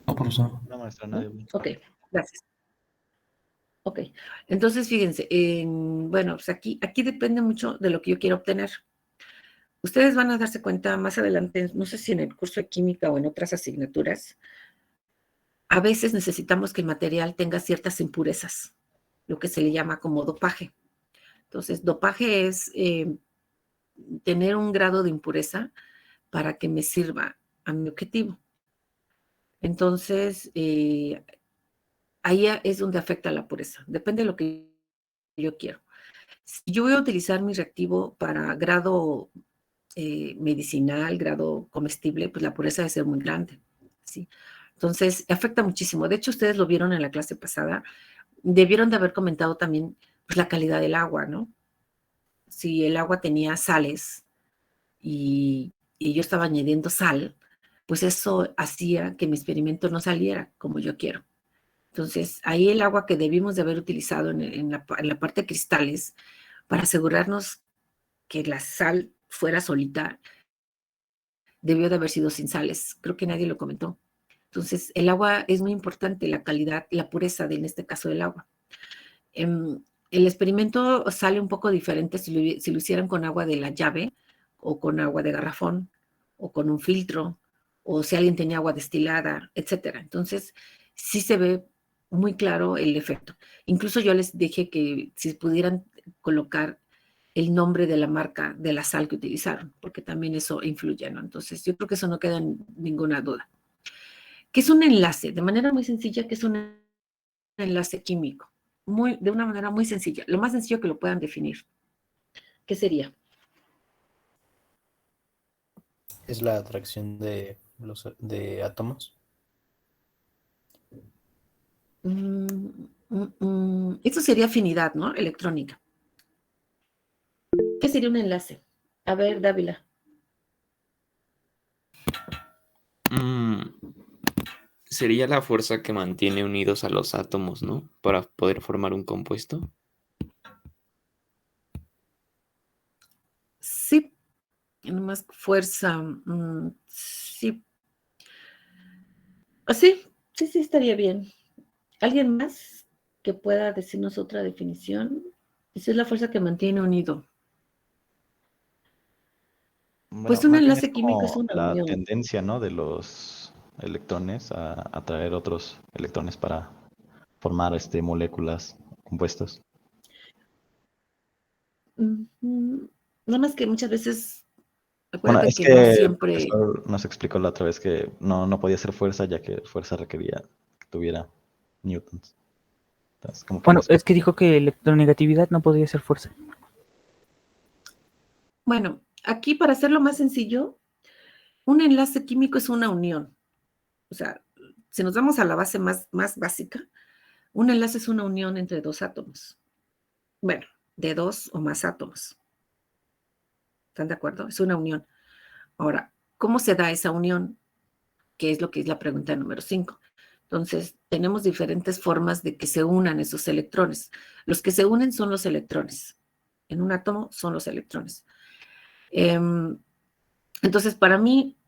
No, profesor. No, maestra, nadie. Ok, gracias. Ok, entonces fíjense, bueno, pues aquí depende mucho de lo que yo quiero obtener. Ustedes van a darse cuenta más adelante, no sé si en el curso de química o en otras asignaturas, a veces necesitamos que el material tenga ciertas impurezas, lo que se le llama como dopaje. Entonces, dopaje es tener un grado de impureza para que me sirva a mi objetivo. Entonces, ahí es donde afecta la pureza. Depende de lo que yo quiero. Si yo voy a utilizar mi reactivo para grado medicinal, grado comestible, pues la pureza debe ser muy grande, ¿sí? Entonces, afecta muchísimo. De hecho, ustedes lo vieron en la clase pasada. Debieron de haber comentado también pues, la calidad del agua, ¿no? Si el agua tenía sales y yo estaba añadiendo sal, pues eso hacía que mi experimento no saliera como yo quiero. Entonces, ahí el agua que debimos de haber utilizado en la parte de cristales para asegurarnos que la sal fuera solita, debió de haber sido sin sales. Creo que nadie lo comentó. Entonces, el agua es muy importante, la calidad, la pureza en este caso del agua. El experimento sale un poco diferente si lo hicieran con agua de la llave o con agua de garrafón o con un filtro o si alguien tenía agua destilada, etcétera. Entonces, sí se ve muy claro el efecto. Incluso yo les dije que si pudieran colocar el nombre de la marca de la sal que utilizaron, porque también eso influye, ¿no? Entonces, yo creo que eso no queda ninguna duda. ¿Qué es un enlace? De manera muy sencilla, ¿qué es un enlace químico? De una manera muy sencilla, lo más sencillo que lo puedan definir. ¿Qué sería? Es la atracción de átomos. Eso sería afinidad, ¿no? Electrónica. ¿Qué sería un enlace? A ver, Dávila. Sería la fuerza que mantiene unidos a los átomos, ¿no? Para poder formar un compuesto. Sí, nomás fuerza. Sí. Sí, estaría bien. ¿Alguien más que pueda decirnos otra definición? Esa es la fuerza que mantiene unido. Pues Bueno, un más bien es enlace químico es como una la unión. tendencia, ¿no? De los electrones a atraer otros electrones para formar moléculas compuestas. Ujú. Nada más que muchas veces, Bueno, acuérdate es que no que el siempre, profesor nos explicó la otra vez que no podía ser fuerza, ya que fuerza requería que tuviera newtons. Entonces, como que Bueno, nos... es que dijo que electronegatividad no podía ser fuerza. bueno, aquí para hacerlo más sencillo, un enlace químico es una unión. O sea, si nos vamos a la base más básica, un enlace es una unión entre dos átomos. Bueno, de dos o más átomos. ¿Están de acuerdo? Es una unión. Ahora, ¿cómo se da esa unión? Que es lo que es la pregunta número 5. Entonces, tenemos diferentes formas de que se unan esos electrones. Los que se unen son los electrones. En un átomo son los electrones. Entonces, para mí,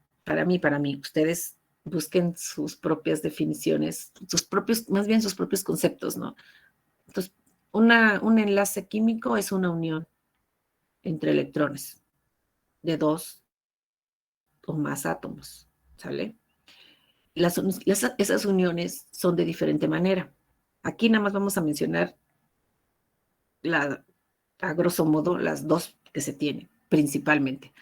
ustedes busquen sus propias definiciones, más bien sus propios conceptos, ¿no? Entonces, un enlace químico es una unión entre electrones de dos o más átomos, ¿sale? Esas uniones son de diferente manera. Aquí nada más vamos a mencionar a grosso modo las dos que se tienen, principalmente.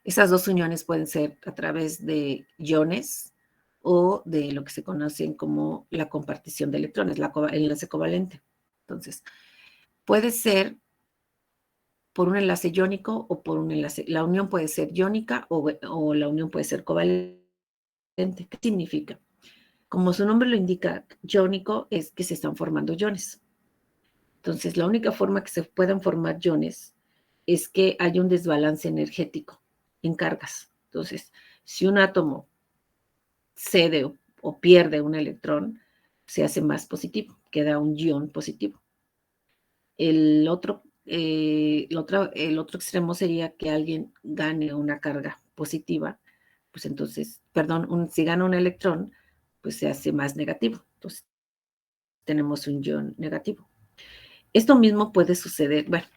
Esas dos uniones pueden ser a través de iones o de lo que se conocen como la compartición de electrones, el enlace covalente. Entonces, puede ser por un enlace iónico o por un enlace. La unión puede ser iónica o la unión puede ser covalente. ¿Qué significa? Como su nombre lo indica, iónico es que se están formando iones. Entonces, la única forma que se puedan formar iones es que haya un desbalance energético en cargas. Entonces, si un átomo cede o pierde un electrón, se hace más positivo, queda un ion positivo. El otro extremo sería que alguien gane una carga positiva, pues entonces, perdón, si gana un electrón, pues se hace más negativo. Entonces, tenemos un ion negativo. Esto mismo puede suceder, bueno,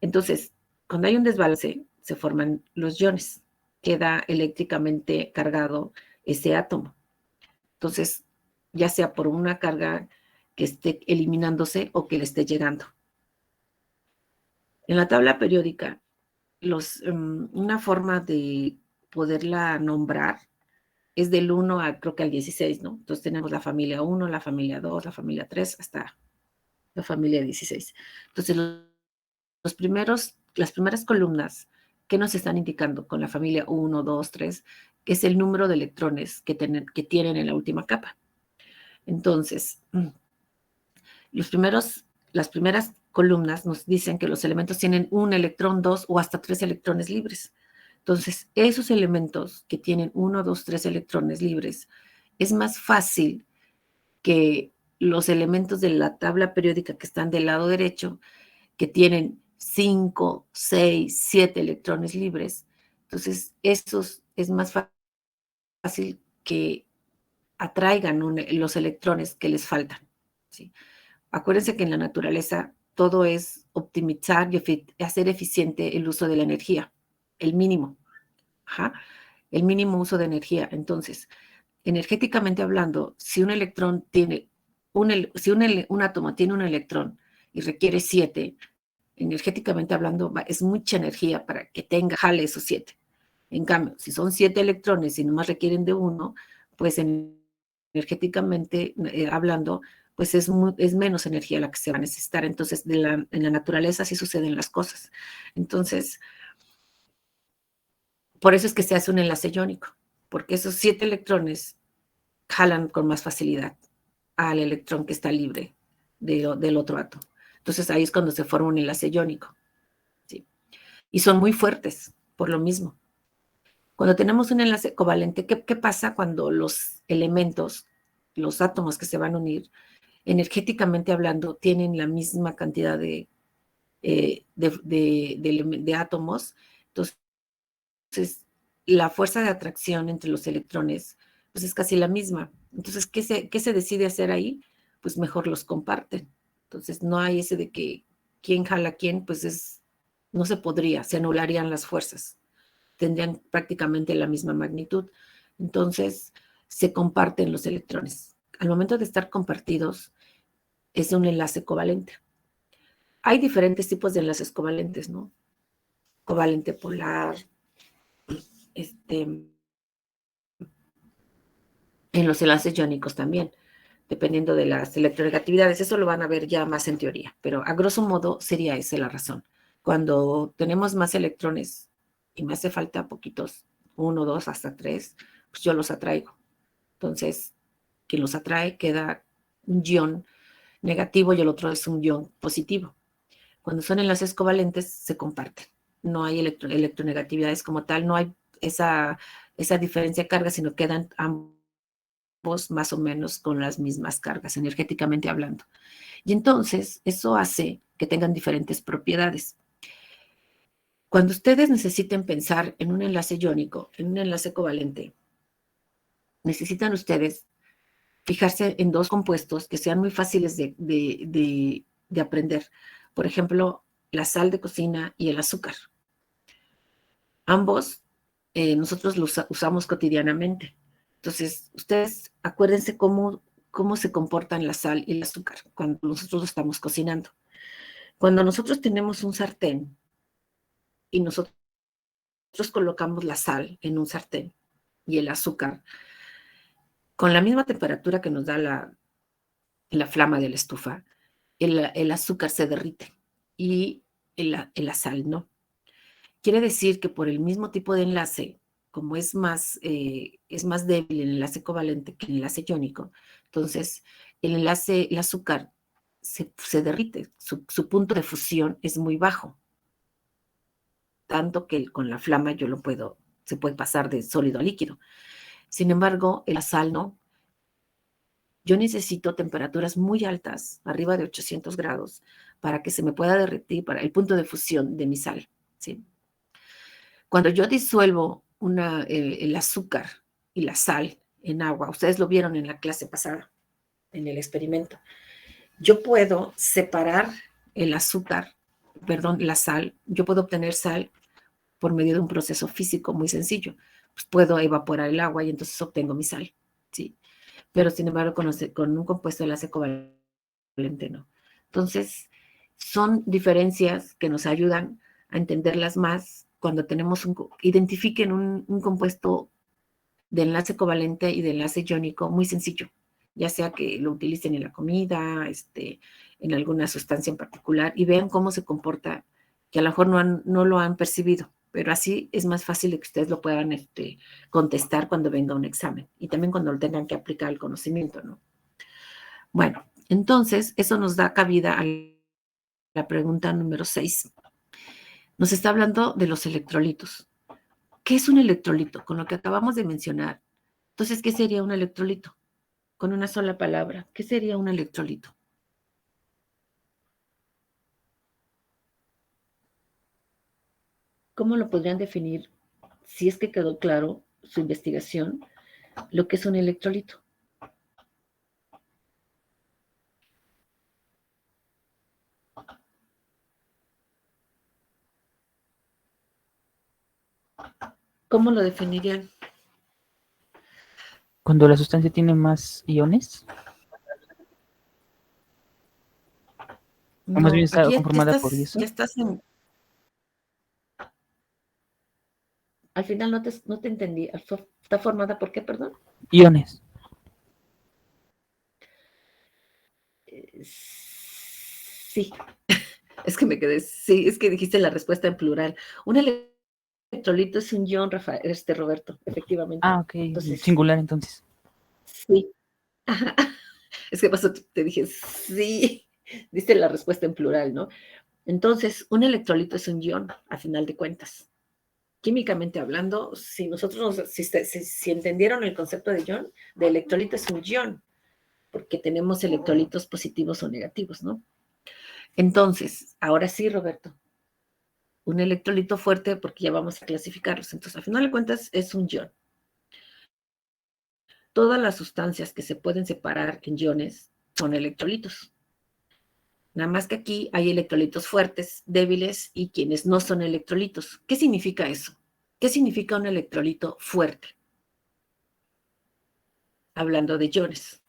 entonces, cuando hay un desbalance, se forman los iones, queda eléctricamente cargado ese átomo. Entonces, ya sea por una carga que esté eliminándose o que le esté llegando. En la tabla periódica, una forma de poderla nombrar es del 1 creo que al 16, ¿no? Entonces tenemos la familia 1, la familia 2, la familia 3, hasta la familia 16. Entonces, las primeras columnas que nos están indicando con la familia 1, 2, 3, que es el número de electrones que tienen en la última capa. Entonces, las primeras columnas nos dicen que los elementos tienen un electrón, dos o hasta 3 electrones libres. Entonces, esos elementos que tienen 1, 2, 3 electrones libres, es más fácil que los elementos de la tabla periódica que están del lado derecho, que tienen 5, 6, 7 electrones libres. Entonces, esos es más fácil que atraigan los electrones que les faltan, ¿sí? Acuérdense que en la naturaleza todo es optimizar y hacer eficiente el uso de la energía, el mínimo, el mínimo uso de energía. Entonces, energéticamente hablando, si un electrón tiene, si un átomo tiene un electrón y requiere 7, energéticamente hablando, es mucha energía para que jale esos 7. En cambio, si son 7 electrones y nomás requieren de 1, pues energéticamente hablando, pues es menos energía la que se va a necesitar. Entonces, en la naturaleza así suceden las cosas. Entonces, por eso es que se hace un enlace iónico, porque esos 7 electrones jalan con más facilidad al electrón que está libre del otro átomo. Entonces, ahí es cuando se forma un enlace iónico. ¿Sí? Y son muy fuertes, por lo mismo. Cuando tenemos un enlace covalente, ¿qué pasa cuando los elementos, los átomos que se van a unir, energéticamente hablando, tienen la misma cantidad de átomos? Entonces, la fuerza de atracción entre los electrones pues es casi la misma. Entonces, ¿qué se decide hacer ahí? Pues mejor los comparten. Entonces, no hay ese de que quién jala a quién, pues no se podría, se anularían las fuerzas. tendrían prácticamente la misma magnitud. Entonces, se comparten los electrones. Al momento de estar compartidos, es un enlace covalente. Hay diferentes tipos de enlaces covalentes, ¿no? Covalente polar, en los enlaces iónicos también, dependiendo de las electronegatividades. Eso lo van a ver ya más en teoría, pero a grosso modo sería esa la razón. Cuando tenemos más electrones y me hace falta poquitos, 1, 2, hasta 3, pues yo los atraigo. Entonces, quien los atrae queda un ion negativo y el otro es un ion positivo. Cuando son enlaces covalentes, se comparten. No hay electronegatividades como tal, no hay esa diferencia de carga, sino quedan ambos más o menos con las mismas cargas, energéticamente hablando. Y entonces, eso hace que tengan diferentes propiedades. Cuando ustedes necesiten pensar en un enlace iónico, en un enlace covalente, necesitan ustedes fijarse en dos compuestos que sean muy fáciles de aprender. Por ejemplo, la sal de cocina y el azúcar. Ambos nosotros los usamos cotidianamente. Entonces, ustedes acuérdense cómo se comportan la sal y el azúcar cuando nosotros lo estamos cocinando. Cuando nosotros tenemos un sartén y nosotros colocamos la sal en un sartén y el azúcar, con la misma temperatura que nos da la flama de la estufa, el azúcar se derrite y la sal no. Quiere decir que por el mismo tipo de enlace, como es más débil el enlace covalente que el enlace iónico, entonces el azúcar se derrite, su punto de fusión es muy bajo, tanto que con la flama se puede pasar de sólido a líquido. Sin embargo, la sal no. Yo necesito temperaturas muy altas, arriba de 800 grados, para que se me pueda derretir para el punto de fusión de mi sal, ¿sí? Cuando yo disuelvo el azúcar y la sal en agua, ustedes lo vieron en la clase pasada, en el experimento, yo puedo separar la sal, yo puedo obtener sal por medio de un proceso físico muy sencillo. Pues puedo evaporar el agua y entonces obtengo mi sal, ¿sí? Pero sin embargo con un compuesto de enlace covalente no. Entonces, son diferencias que nos ayudan a entenderlas más cuando identifiquen un compuesto de enlace covalente y de enlace iónico muy sencillo, ya sea que lo utilicen en la comida, en alguna sustancia en particular, y vean cómo se comporta, que a lo mejor no lo han percibido, pero así es más fácil de que ustedes lo puedan contestar cuando venga un examen y también cuando lo tengan que aplicar el conocimiento, ¿no? Bueno, entonces eso nos da cabida a la pregunta número 6. Nos está hablando de los electrolitos. ¿Qué es un electrolito? Con lo que acabamos de mencionar. Entonces, ¿qué sería un electrolito? Con una sola palabra, ¿qué sería un electrolito? ¿Cómo lo podrían definir, si es que quedó claro su investigación, lo que es un electrolito? ¿Cómo lo definirían? Cuando la sustancia tiene más iones. O más bien está conformada por eso. Ya estás en... Al final no te entendí. ¿Está formada por qué, perdón? Iones. Sí. Es que me quedé... Sí, es que dijiste la respuesta en plural. Un electrolito es un ion, Roberto, efectivamente. Ah, ok. Entonces, singular, entonces. Sí. Ajá. Es que pasó, te dije, sí. Diste la respuesta en plural, ¿no? Entonces, un electrolito es un ion, a final de cuentas. Químicamente hablando, si entendieron el concepto de ion, de electrolito es un ion, porque tenemos electrolitos positivos o negativos, ¿no? Entonces, ahora sí, Roberto, un electrolito fuerte, porque ya vamos a clasificarlos. Entonces, a final de cuentas, es un ion. Todas las sustancias que se pueden separar en iones son electrolitos. Nada más que aquí hay electrolitos fuertes, débiles y quienes no son electrolitos. ¿Qué significa eso? ¿Qué significa un electrolito fuerte? Hablando de iones.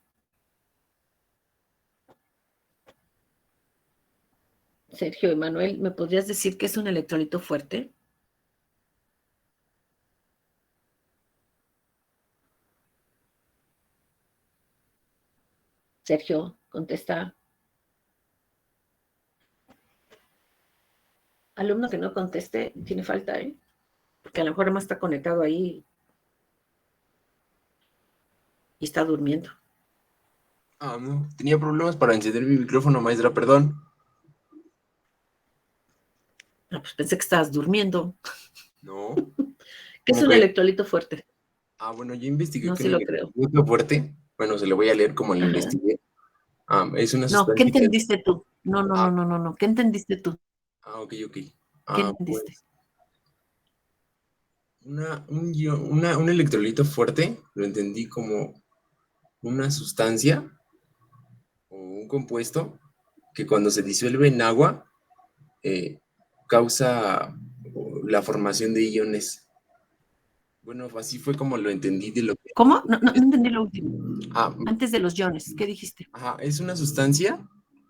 Sergio y Manuel, ¿me podrías decir qué es un electrolito fuerte? Sergio, contesta. Alumno que no conteste, tiene falta, ¿eh? Porque a lo mejor más está conectado ahí y está durmiendo. No, tenía problemas para encender mi micrófono, maestra, perdón. Pues pensé que estabas durmiendo. No. ¿Qué es un electrolito fuerte? Bueno, yo investigué No, que sí un lo creo. electrolito fuerte, bueno, se lo voy a leer como lo Ajá. investigué. Es una No, sustancia ¿qué que... entendiste tú? No. ¿Qué entendiste tú? Ok. ¿Qué entendiste? Pues, un electrolito fuerte, lo entendí como una sustancia o un compuesto que cuando se disuelve en agua causa la formación de iones. Bueno, así fue como lo entendí de lo que... ¿Cómo? No entendí lo último. Antes de los iones, ¿qué dijiste? Es una sustancia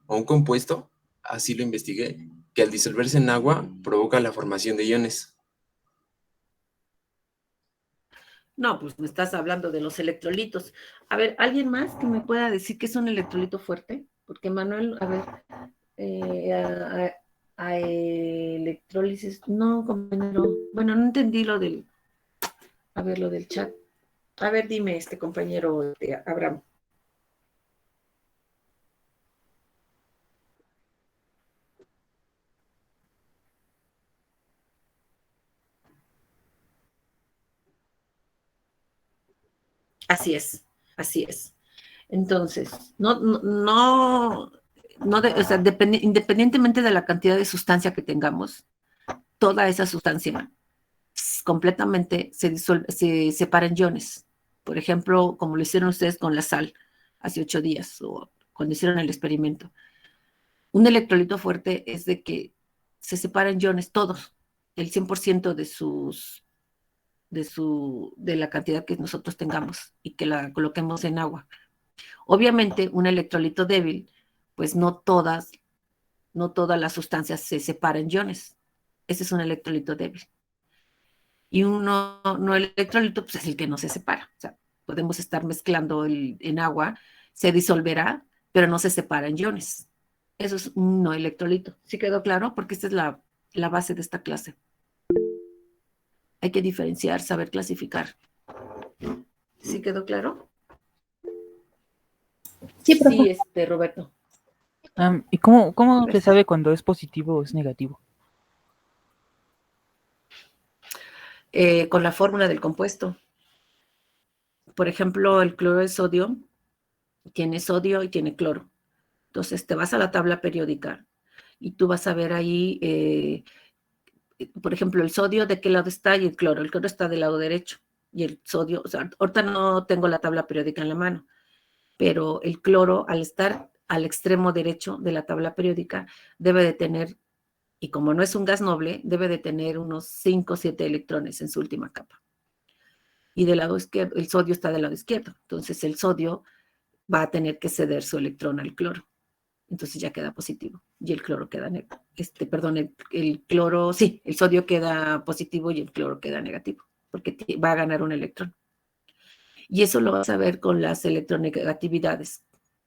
o un compuesto, así lo investigué, que al disolverse en agua provoca la formación de iones. No, pues me estás hablando de los electrolitos. A ver, ¿alguien más que me pueda decir qué es un electrolito fuerte? Porque Manuel, a ver, a electrólisis, no, compañero. Bueno, no entendí lo del, a ver, lo del chat. A ver, dime, compañero Abraham. Así es. Entonces, o sea, independientemente de la cantidad de sustancia que tengamos, toda esa sustancia completamente se disuelve, se separa en iones. Por ejemplo, como lo hicieron ustedes con la sal hace 8 días o cuando hicieron el experimento. Un electrolito fuerte es de que se separan iones todos, el 100% de la cantidad que nosotros tengamos y que la coloquemos en agua. Obviamente, un electrolito débil, pues no todas las sustancias se separan en iones. Ese es un electrolito débil. Y un no electrolito, pues es el que no se separa. O sea, podemos estar mezclando en agua, se disolverá, pero no se separa en iones. Eso es un no electrolito. ¿Sí quedó claro? Porque esta es la base de esta clase. Hay que diferenciar, saber clasificar. ¿Sí quedó claro? Sí, profe. Sí, Roberto. ¿Y cómo se sabe cuando es positivo o es negativo? Con la fórmula del compuesto. Por ejemplo, el cloro de sodio tiene sodio y tiene cloro. Entonces, te vas a la tabla periódica y tú vas a ver ahí, por ejemplo, el sodio, ¿de qué lado está? Y el cloro. El cloro está del lado derecho. Y el sodio, o sea, ahorita no tengo la tabla periódica en la mano, pero el cloro, al estar al extremo derecho de la tabla periódica, debe de tener, y como no es un gas noble, debe de tener unos 5 o 7 electrones en su última capa. Y del lado izquierdo, el sodio está del lado izquierdo. Entonces, el sodio va a tener que ceder su electrón al cloro. Entonces ya queda positivo y el cloro queda negativo. El cloro, sí, el sodio queda positivo y el cloro queda negativo, porque va a ganar un electrón. Y eso lo vas a ver con las electronegatividades,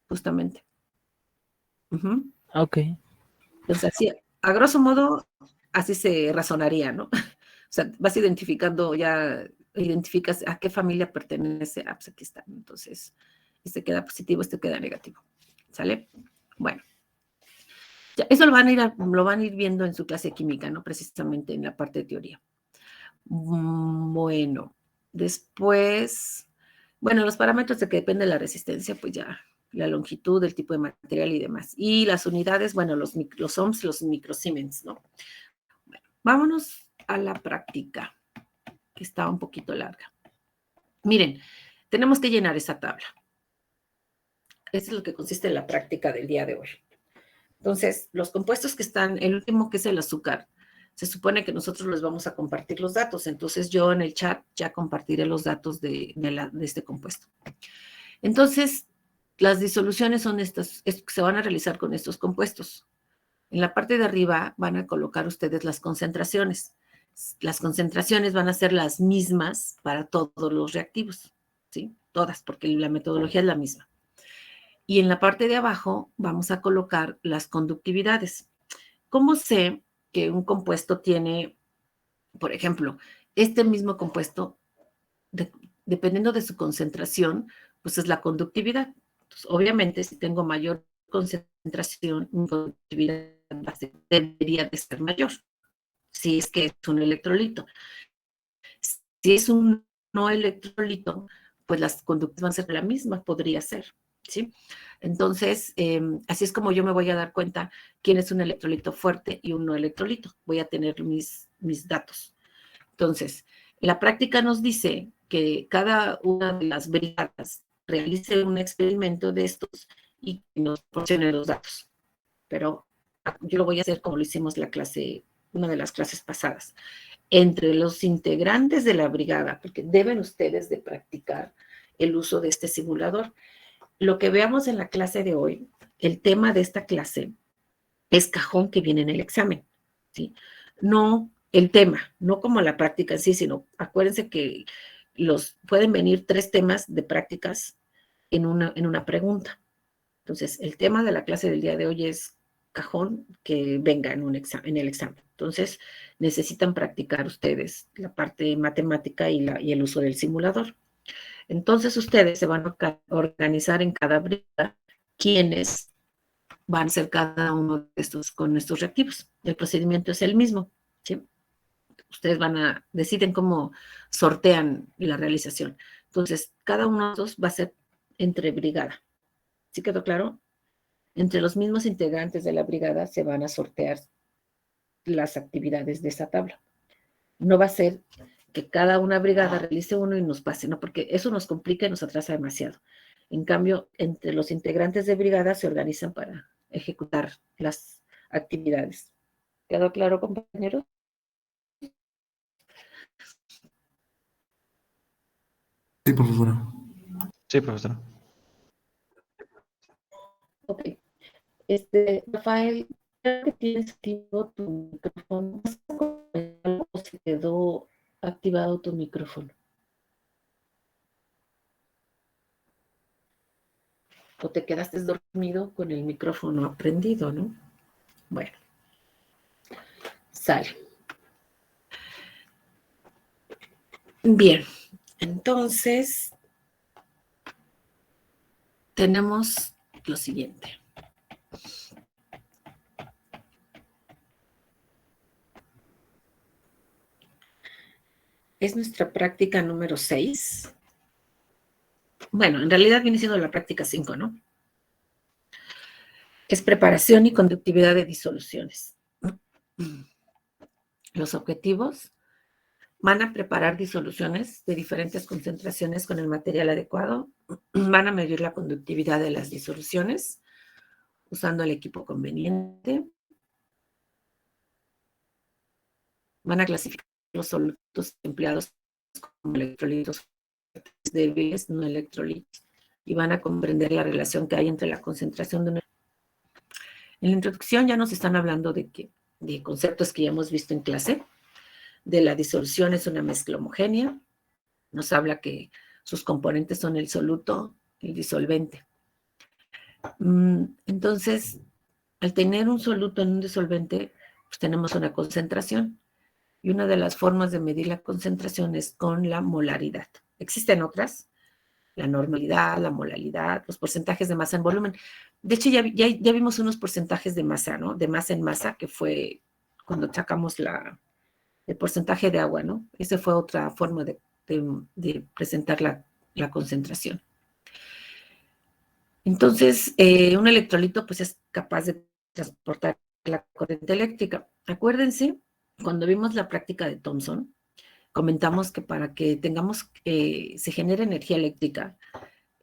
justamente. Ok. Entonces, así, a grosso modo, así se razonaría, ¿no? O sea, vas identificando, ya identificas a qué familia pertenece. Pues aquí está. Entonces, este queda positivo, este queda negativo. ¿Sale? Bueno. Ya, eso lo van a ir viendo en su clase de química, ¿no? Precisamente en la parte de teoría. Bueno, después, bueno, los parámetros de que depende de la resistencia, pues ya, la longitud, el tipo de material y demás. Y las unidades, bueno, los ohms, los microsiemens, ¿no? Bueno, vámonos a la práctica, que está un poquito larga. Miren, tenemos que llenar esa tabla. Eso es lo que consiste en la práctica del día de hoy. Entonces, los compuestos que están, el último que es el azúcar, se supone que nosotros les vamos a compartir los datos. Entonces yo en el chat ya compartiré los datos de este compuesto. Entonces, las disoluciones son estas, se van a realizar con estos compuestos. En la parte de arriba van a colocar ustedes las concentraciones. Las concentraciones van a ser las mismas para todos los reactivos, ¿sí? Todas, porque la metodología es la misma. Y en la parte de abajo vamos a colocar las conductividades. ¿Cómo sé que un compuesto tiene, por ejemplo, este mismo compuesto, dependiendo de su concentración, pues es la conductividad? Entonces, obviamente, si tengo mayor concentración, mi conductividad debería de ser mayor, si es que es un electrolito. Si es un no electrolito, pues las conductas van a ser la misma, podría ser, ¿sí? Entonces, así es como yo me voy a dar cuenta quién es un electrolito fuerte y un no electrolito. Voy a tener mis datos. Entonces, la práctica nos dice que cada una de las brigadas realice un experimento de estos y nos proporcione los datos. Pero yo lo voy a hacer como lo hicimos una de las clases pasadas. Entre los integrantes de la brigada, porque deben ustedes de practicar el uso de este simulador. Lo que veamos en la clase de hoy, el tema de esta clase es cajón que viene en el examen, ¿sí? No el tema, no como la práctica en sí, sino acuérdense que pueden venir 3 temas de prácticas en una pregunta. Entonces, el tema de la clase del día de hoy es cajón que venga en el examen. Entonces, necesitan practicar ustedes la parte matemática y el uso del simulador. Entonces, ustedes se van a organizar en cada brigada quiénes van a ser cada uno de estos con estos reactivos. El procedimiento es el mismo, ¿sí? Ustedes deciden cómo sortean la realización. Entonces, cada uno de estos va a ser entre brigada. ¿Sí quedó claro? Entre los mismos integrantes de la brigada se van a sortear las actividades de esa tabla. No va a ser que cada una brigada realice uno y nos pase, ¿no? Porque eso nos complica y nos atrasa demasiado. En cambio, entre los integrantes de brigada se organizan para ejecutar las actividades. ¿Quedó claro, compañeros? Sí, profesora. Sí, profesora. Ok. Rafael, creo que tienes activo tu micrófono. ¿O se quedó activado tu micrófono? ¿O te quedaste dormido con el micrófono prendido, no? Bueno. Sale. Bien. Entonces, tenemos lo siguiente. Es nuestra práctica número 6. Bueno, en realidad viene siendo la práctica 5, ¿no? Es preparación y conductividad de disoluciones. Los objetivos: van a preparar disoluciones de diferentes concentraciones con el material adecuado, van a medir la conductividad de las disoluciones usando el equipo conveniente, van a clasificar los solutos empleados como electrolitos débiles, no electrolitos, y van a comprender la relación que hay entre la concentración de una. En la introducción ya nos están hablando de conceptos que ya hemos visto en clase. De la disolución es una mezcla homogénea. Nos habla que sus componentes son el soluto y el disolvente. Entonces, al tener un soluto en un disolvente, pues tenemos una concentración. Y una de las formas de medir la concentración es con la molaridad. Existen otras, la normalidad, la molaridad, los porcentajes de masa en volumen. De hecho, ya vimos unos porcentajes de masa, ¿no? De masa en masa, que fue cuando sacamos el porcentaje de agua, ¿no? Esa fue otra forma de presentar la concentración. Entonces, un electrolito pues es capaz de transportar la corriente eléctrica. Acuérdense, cuando vimos la práctica de Thomson, comentamos que para que se genere energía eléctrica,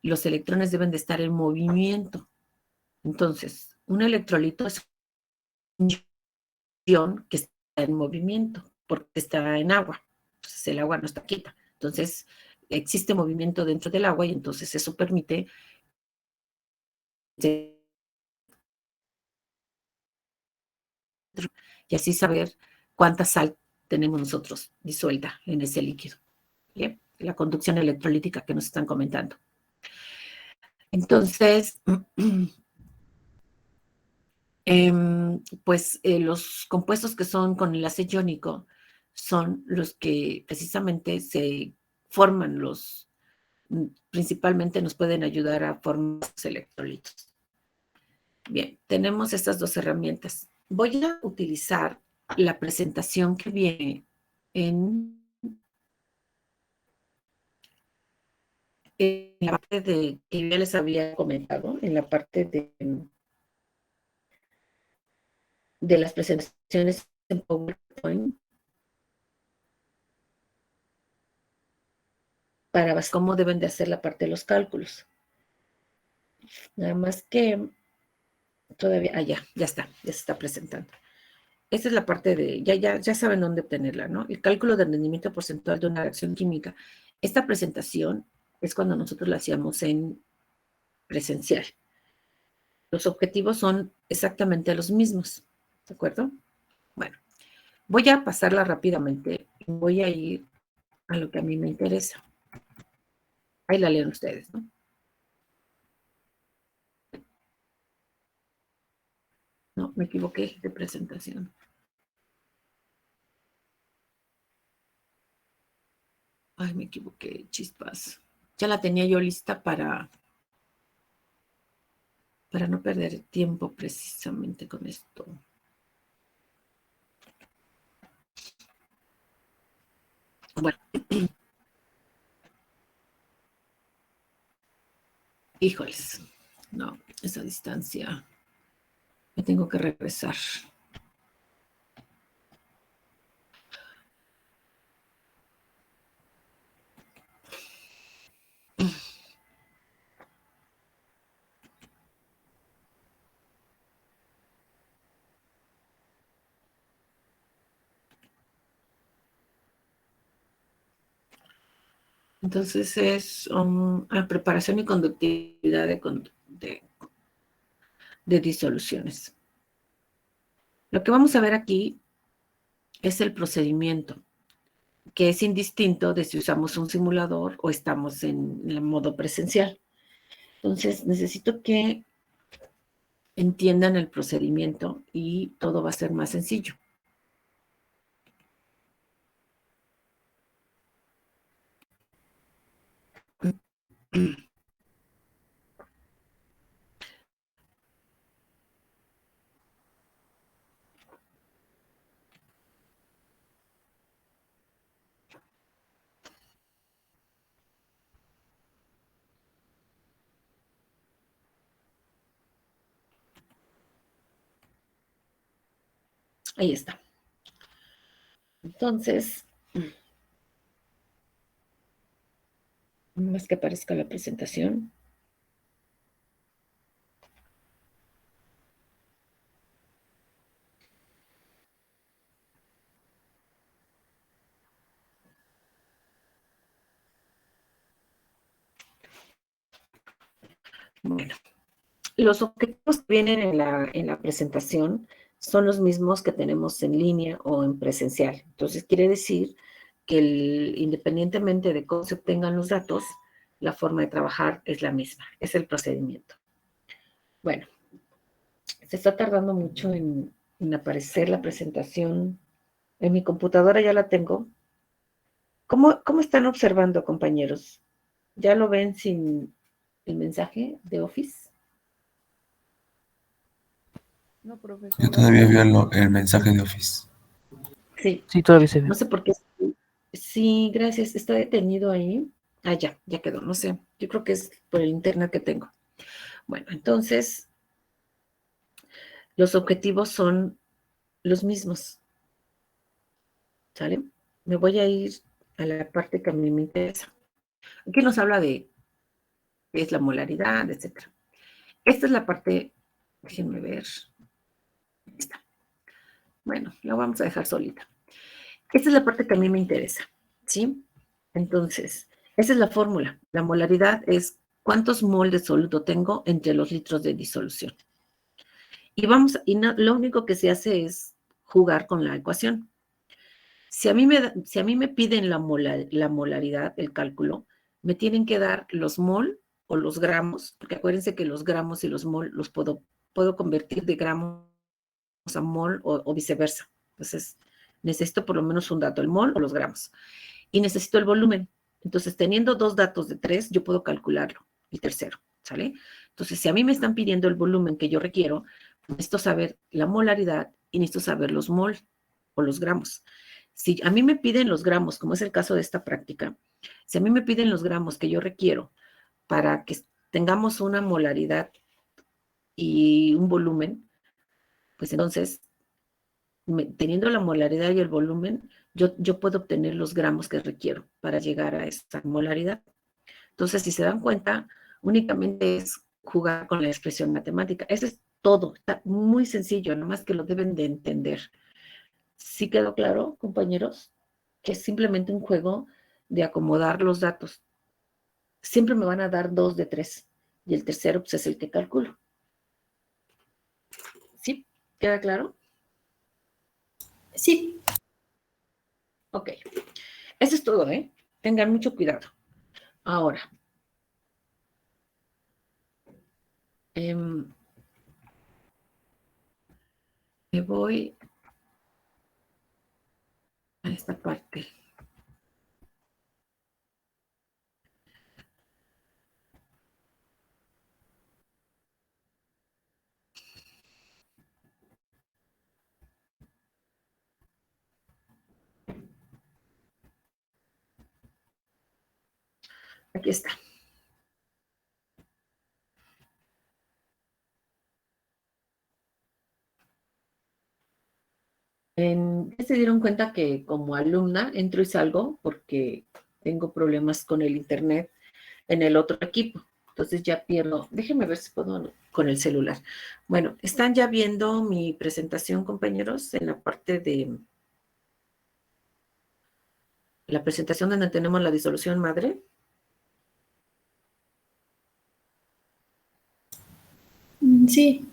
los electrones deben de estar en movimiento. Entonces, un electrolito es un ion que en movimiento, porque está en agua. Entonces el agua no está quieta. Entonces existe movimiento dentro del agua y entonces eso permite y así saber cuánta sal tenemos nosotros disuelta en ese líquido. ¿Bien? La conducción electrolítica que nos están comentando. Entonces, pues los compuestos que son con enlace iónico son los que precisamente se forman principalmente nos pueden ayudar a formar los electrolitos. Bien, tenemos estas dos herramientas. Voy a utilizar la presentación que viene en la parte que ya les había comentado, en la parte de las presentaciones en PowerPoint, para ver cómo deben de hacer la parte de los cálculos. Nada más que todavía, ya está, ya se está presentando. Esta es la parte de, ya saben dónde obtenerla, ¿no? El cálculo del rendimiento porcentual de una reacción química. Esta presentación es cuando nosotros la hacíamos en presencial. Los objetivos son exactamente los mismos, ¿de acuerdo? Bueno, voy a pasarla rápidamente y voy a ir a lo que a mí me interesa. Ahí la leen ustedes, ¿no? No, me equivoqué de presentación. Ay, me equivoqué, chispas. Ya la tenía yo lista para no perder tiempo precisamente con esto. Bueno. Híjoles. No, esa distancia. Me tengo que regresar. Entonces es preparación y conductividad de disoluciones. Lo que vamos a ver aquí es el procedimiento, que es indistinto de si usamos un simulador o estamos en el modo presencial. Entonces necesito que entiendan el procedimiento y todo va a ser más sencillo. Ahí está. Entonces, más que aparezca la presentación. Bueno, los objetivos que vienen en la presentación son los mismos que tenemos en línea o en presencial. Entonces, quiere decir que independientemente de cómo se obtengan los datos, la forma de trabajar es la misma, es el procedimiento. Bueno, se está tardando mucho en aparecer la presentación. En mi computadora ya la tengo. ¿Cómo están observando, compañeros? ¿Ya lo ven sin el mensaje de Office? No, profesor. Yo todavía veo el mensaje de Office. Sí, todavía se ve. No sé por qué. Sí, gracias. Está detenido ahí. Ya quedó. No sé. Yo creo que es por el internet que tengo. Bueno, entonces, los objetivos son los mismos. ¿Sale? Me voy a ir a la parte que a mí me interesa. Aquí nos habla de qué es la molaridad, etc. Esta es la parte, déjenme ver. Ahí está. Bueno, la vamos a dejar solita. Esta es la parte que a mí me interesa, ¿sí? Entonces, esa es la fórmula. La molaridad es cuántos mol de sólido tengo entre los litros de disolución. Y lo único que se hace es jugar con la ecuación. Si a mí me piden la molaridad, el cálculo, me tienen que dar los mol o los gramos, porque acuérdense que los gramos y los mol los puedo convertir de gramos a mol o viceversa. Entonces, necesito por lo menos un dato, el mol o los gramos. Y necesito el volumen. Entonces, teniendo 2 datos de 3, yo puedo calcularlo, el tercero, ¿sale? Entonces, si a mí me están pidiendo el volumen que yo requiero, necesito saber la molaridad y necesito saber los mol o los gramos. Si a mí me piden los gramos, como es el caso de esta práctica, si a mí me piden los gramos que yo requiero para que tengamos una molaridad y un volumen, pues entonces, teniendo la molaridad y el volumen, yo puedo obtener los gramos que requiero para llegar a esta molaridad. Entonces, si se dan cuenta, únicamente es jugar con la expresión matemática. Eso es todo, está muy sencillo, nomás que lo deben de entender. ¿Sí quedó claro, compañeros? Que es simplemente un juego de acomodar los datos. Siempre me van a dar 2 de 3 y el tercero pues, es el que calculo. ¿Sí? ¿Queda claro? Sí. Ok. Eso es todo, ¿eh? Tengan mucho cuidado. Ahora. Me voy a esta parte. Aquí está. Ya se dieron cuenta que como alumna entro y salgo porque tengo problemas con el internet en el otro equipo. Entonces ya pierdo. Déjenme ver si puedo con el celular. Bueno, ¿están ya viendo mi presentación, compañeros? En la parte de la presentación donde tenemos la disolución madre. Sí.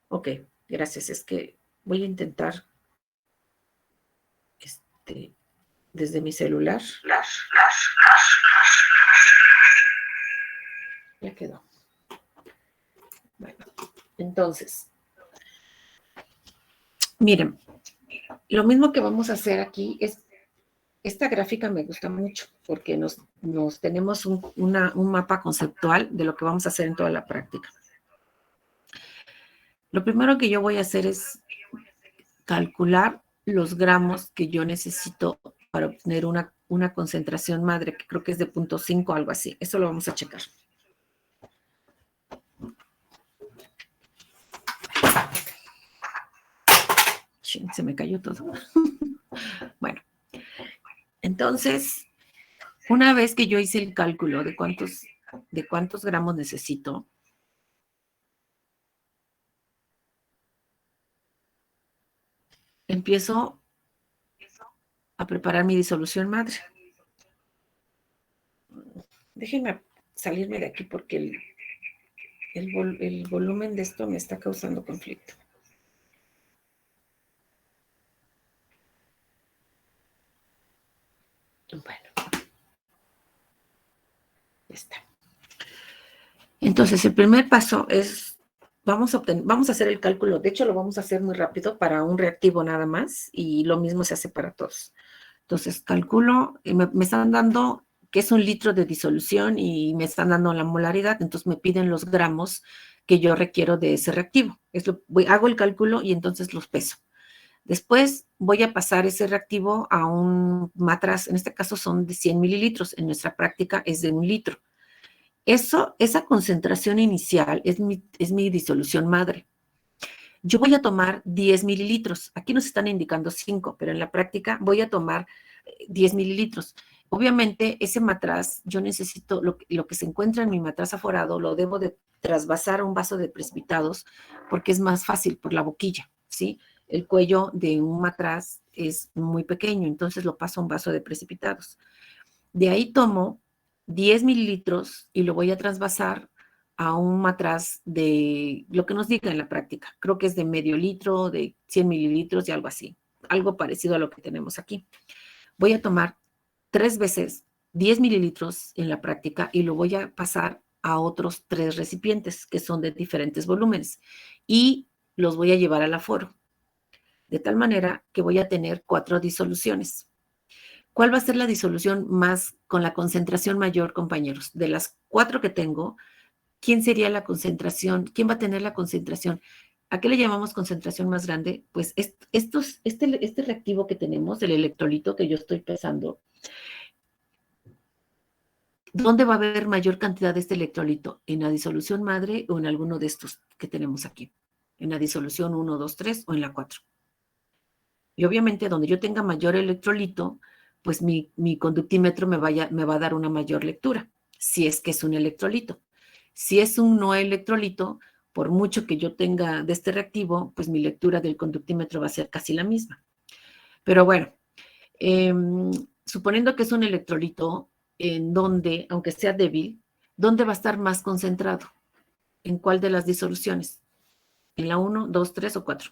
Ok, gracias. Es que voy a intentar desde mi celular. Ya quedó. Bueno, entonces, miren, lo mismo que vamos a hacer aquí es, esta gráfica me gusta mucho porque nos tenemos un mapa conceptual de lo que vamos a hacer en toda la práctica. Lo primero que yo voy a hacer es calcular los gramos que yo necesito para obtener una concentración madre, que creo que es de 0.5, algo así. Eso lo vamos a checar. Se me cayó todo. Bueno, entonces, una vez que yo hice el cálculo de cuántos gramos necesito, empiezo a preparar mi disolución madre. Déjenme salirme de aquí porque el volumen de esto me está causando conflicto. Bueno, ya está. Entonces, el primer paso es, vamos a hacer el cálculo. De hecho, lo vamos a hacer muy rápido para un reactivo nada más y lo mismo se hace para todos. Entonces, calculo, me están dando que es 1 litro de disolución y me están dando la molaridad, entonces me piden los gramos que yo requiero de ese reactivo. Hago el cálculo y entonces los peso. Después voy a pasar ese reactivo a un matraz, en este caso son de 100 mililitros, en nuestra práctica es de 1 litro. Esa concentración inicial es mi disolución madre. Yo voy a tomar 10 mililitros. Aquí nos están indicando 5, pero en la práctica voy a tomar 10 mililitros. Obviamente, ese matraz, yo necesito, lo que se encuentra en mi matraz aforado, lo debo de trasvasar a un vaso de precipitados porque es más fácil por la boquilla, ¿sí? el cuello de un matraz es muy pequeño, entonces lo paso a un vaso de precipitados. De ahí tomo 10 mililitros y lo voy a trasvasar a un matraz de lo que nos diga en la práctica. Creo que es de medio litro, de 100 mililitros y algo así. Algo parecido a lo que tenemos aquí. Voy a tomar 3 veces 10 mililitros en la práctica y lo voy a pasar a otros 3 recipientes que son de diferentes volúmenes y los voy a llevar al aforo. De tal manera que voy a tener 4 disoluciones. ¿Cuál va a ser la disolución más con la concentración mayor, compañeros? De las 4 que tengo, ¿quién sería la concentración? ¿Quién va a tener la concentración? ¿A qué le llamamos concentración más grande? Pues este reactivo que tenemos, el electrolito que yo estoy pesando, ¿dónde va a haber mayor cantidad de este electrolito? ¿En la disolución madre o en alguno de estos que tenemos aquí? ¿En la disolución 1, 2, 3 o en la 4? Y obviamente donde yo tenga mayor electrolito, pues mi conductímetro me va a dar una mayor lectura, si es que es un electrolito. Si es un no electrolito, por mucho que yo tenga de este reactivo, pues mi lectura del conductímetro va a ser casi la misma. Pero bueno, suponiendo que es un electrolito en donde, aunque sea débil, ¿dónde va a estar más concentrado? ¿En cuál de las disoluciones? ¿En la 1, 2, 3 o 4?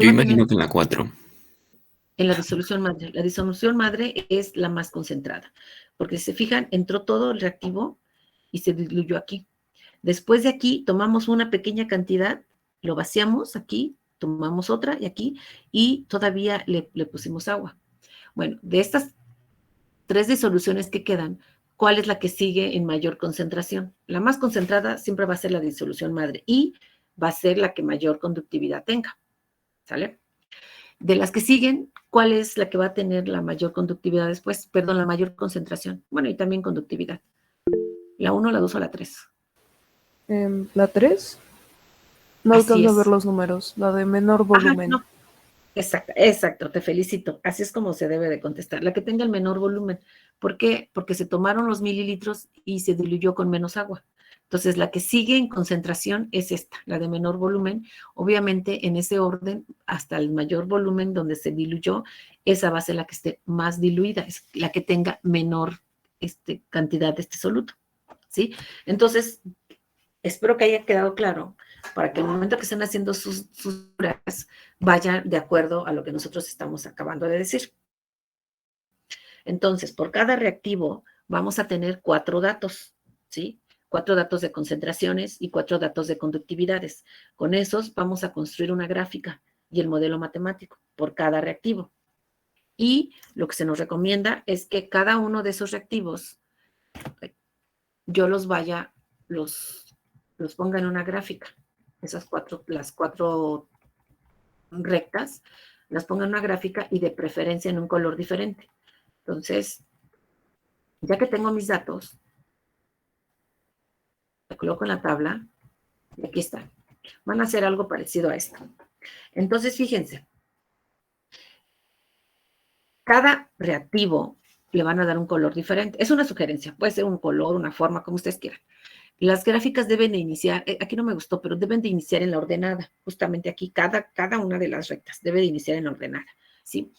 Yo imagino que en la 4. En la disolución madre. La disolución madre es la más concentrada, porque si se fijan, entró todo el reactivo y se diluyó aquí. Después de aquí, tomamos una pequeña cantidad, lo vaciamos aquí, tomamos otra y aquí, y todavía le pusimos agua. Bueno, de estas 3 disoluciones que quedan, ¿cuál es la que sigue en mayor concentración? La más concentrada siempre va a ser la disolución madre y va a ser la que mayor conductividad tenga. ¿Sale? De las que siguen, ¿cuál es la que va a tener la mayor conductividad después? Perdón, la mayor concentración. Bueno, y también conductividad. ¿La 1, la 2 o la 3? La 3. No Así alcanzo a ver es. los números. La de menor volumen. Ajá, no. Exacto, te felicito. Así es como se debe de contestar. La que tenga el menor volumen. ¿Por qué? Porque se tomaron los mililitros y se diluyó con menos agua. Entonces, la que sigue en concentración es esta, la de menor volumen. Obviamente, en ese orden, hasta el mayor volumen donde se diluyó, esa va a ser la que esté más diluida, es la que tenga menor cantidad de este soluto, ¿sí? Entonces, espero que haya quedado claro para que el momento que estén haciendo sus pruebas vayan de acuerdo a lo que nosotros estamos acabando de decir. Entonces, por cada reactivo vamos a tener 4 datos, ¿sí? 4 datos de concentraciones y 4 datos de conductividades. Con esos vamos a construir una gráfica y el modelo matemático por cada reactivo. Y lo que se nos recomienda es que cada uno de esos reactivos yo los ponga en una gráfica. Las 4 rectas, las ponga en una gráfica y de preferencia en un color diferente. Entonces, ya que tengo mis datos, lo coloco en la tabla y aquí está. Van a hacer algo parecido a esto. Entonces, fíjense, cada reactivo le van a dar un color diferente. Es una sugerencia, puede ser un color, una forma, como ustedes quieran. Las gráficas deben de iniciar, aquí no me gustó, pero deben de iniciar en la ordenada. Justamente aquí, cada una de las rectas debe de iniciar en la ordenada, ¿sí?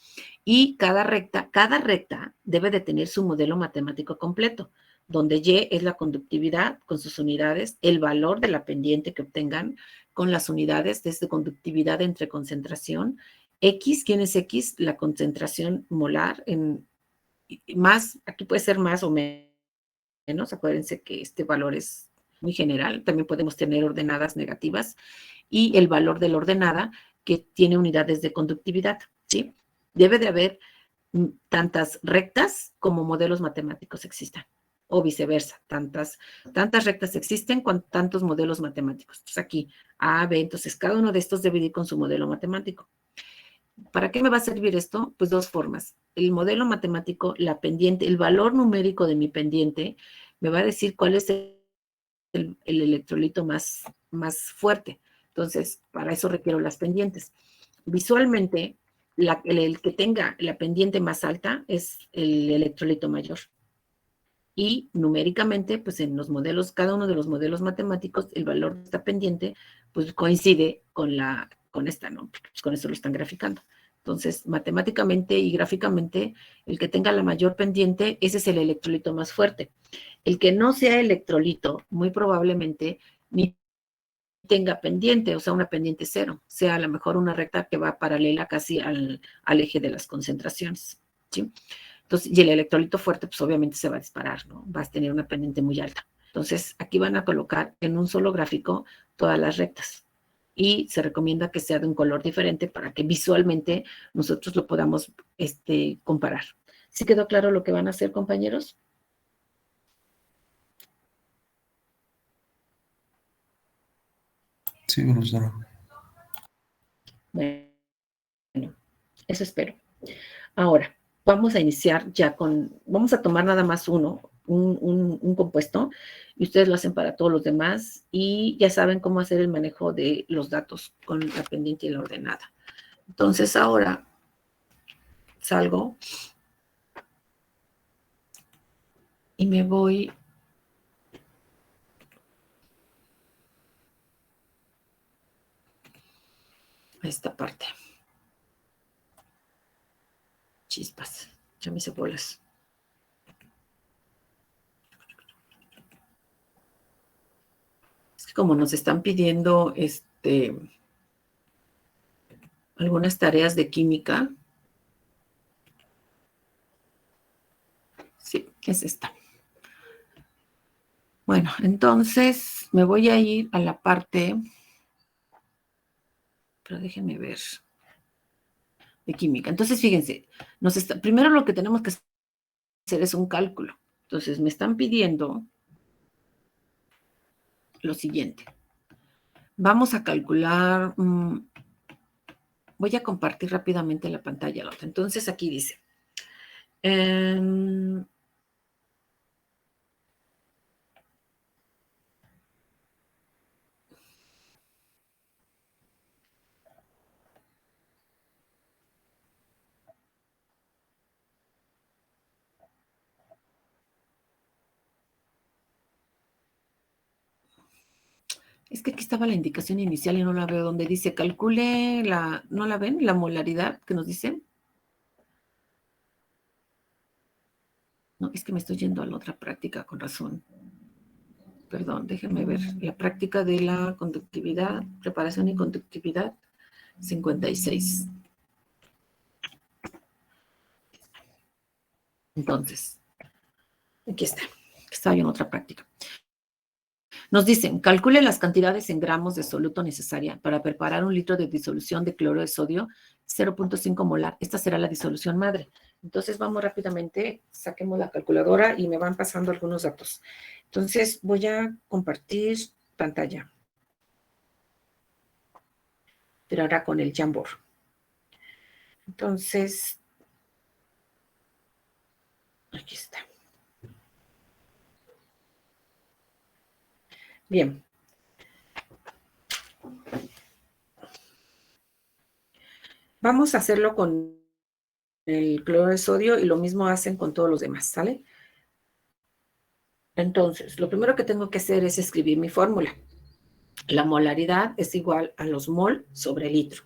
Y cada recta debe de tener su modelo matemático completo, donde Y es la conductividad con sus unidades, el valor de la pendiente que obtengan con las unidades desde conductividad entre concentración, X, ¿quién es X? La concentración molar, aquí puede ser más o menos, acuérdense que este valor es muy general, también podemos tener ordenadas negativas, y el valor de la ordenada que tiene unidades de conductividad, ¿sí? Debe de haber tantas rectas como modelos matemáticos existan, o viceversa, tantas rectas existen con tantos modelos matemáticos. Entonces aquí, A, B, entonces cada uno de estos debe ir con su modelo matemático. ¿Para qué me va a servir esto? Pues 2 formas. El modelo matemático, la pendiente, el valor numérico de mi pendiente, me va a decir cuál es el electrolito más fuerte. Entonces, para eso requiero las pendientes. Visualmente, el que tenga la pendiente más alta es el electrolito mayor. Y numéricamente, pues en los modelos, cada uno de los modelos matemáticos, el valor de esta pendiente, pues coincide con esta, ¿no? Pues con eso lo están graficando. Entonces, matemáticamente y gráficamente, el que tenga la mayor pendiente, ese es el electrolito más fuerte. El que no sea electrolito, muy probablemente ni tenga pendiente, o sea, una pendiente cero, sea a lo mejor una recta que va paralela casi al eje de las concentraciones, ¿sí? Entonces, y el electrolito fuerte, pues obviamente se va a disparar, ¿no? Vas a tener una pendiente muy alta. Entonces, aquí van a colocar en un solo gráfico todas las rectas. Y se recomienda que sea de un color diferente para que visualmente nosotros lo podamos comparar. ¿Sí quedó claro lo que van a hacer, compañeros? Sí, profesora. Bueno, eso espero. Ahora, vamos a iniciar ya vamos a tomar nada más un compuesto, y ustedes lo hacen para todos los demás, y ya saben cómo hacer el manejo de los datos con la pendiente y la ordenada. Entonces, ahora salgo y me voy a esta parte. Chispas, ya me hice bolas. Es que como nos están pidiendo algunas tareas de química. Sí, es esta. Bueno, entonces me voy a ir a la parte, pero déjenme ver, de química. Entonces, fíjense, primero lo que tenemos que hacer es un cálculo. Entonces, me están pidiendo lo siguiente. Vamos a calcular, voy a compartir rápidamente la pantalla. Entonces, aquí dice, es que aquí estaba la indicación inicial y no la veo, donde dice calcule ¿no la ven? La molaridad que nos dice. No, es que me estoy yendo a la otra práctica, con razón. Perdón, déjenme ver. La práctica de la conductividad, preparación y conductividad, 56. Entonces, aquí está. Estaba yo en otra práctica. Nos dicen, calcule las cantidades en gramos de soluto necesaria para preparar 1 litro de disolución de cloro de sodio, 0.5 molar. Esta será la disolución madre. Entonces, vamos rápidamente, saquemos la calculadora y me van pasando algunos datos. Entonces, voy a compartir pantalla. Pero ahora con el Jamboard. Entonces, aquí está. Bien. Vamos a hacerlo con el cloro de sodio y lo mismo hacen con todos los demás, ¿sale? Entonces, lo primero que tengo que hacer es escribir mi fórmula. La molaridad es igual a los mol sobre litro.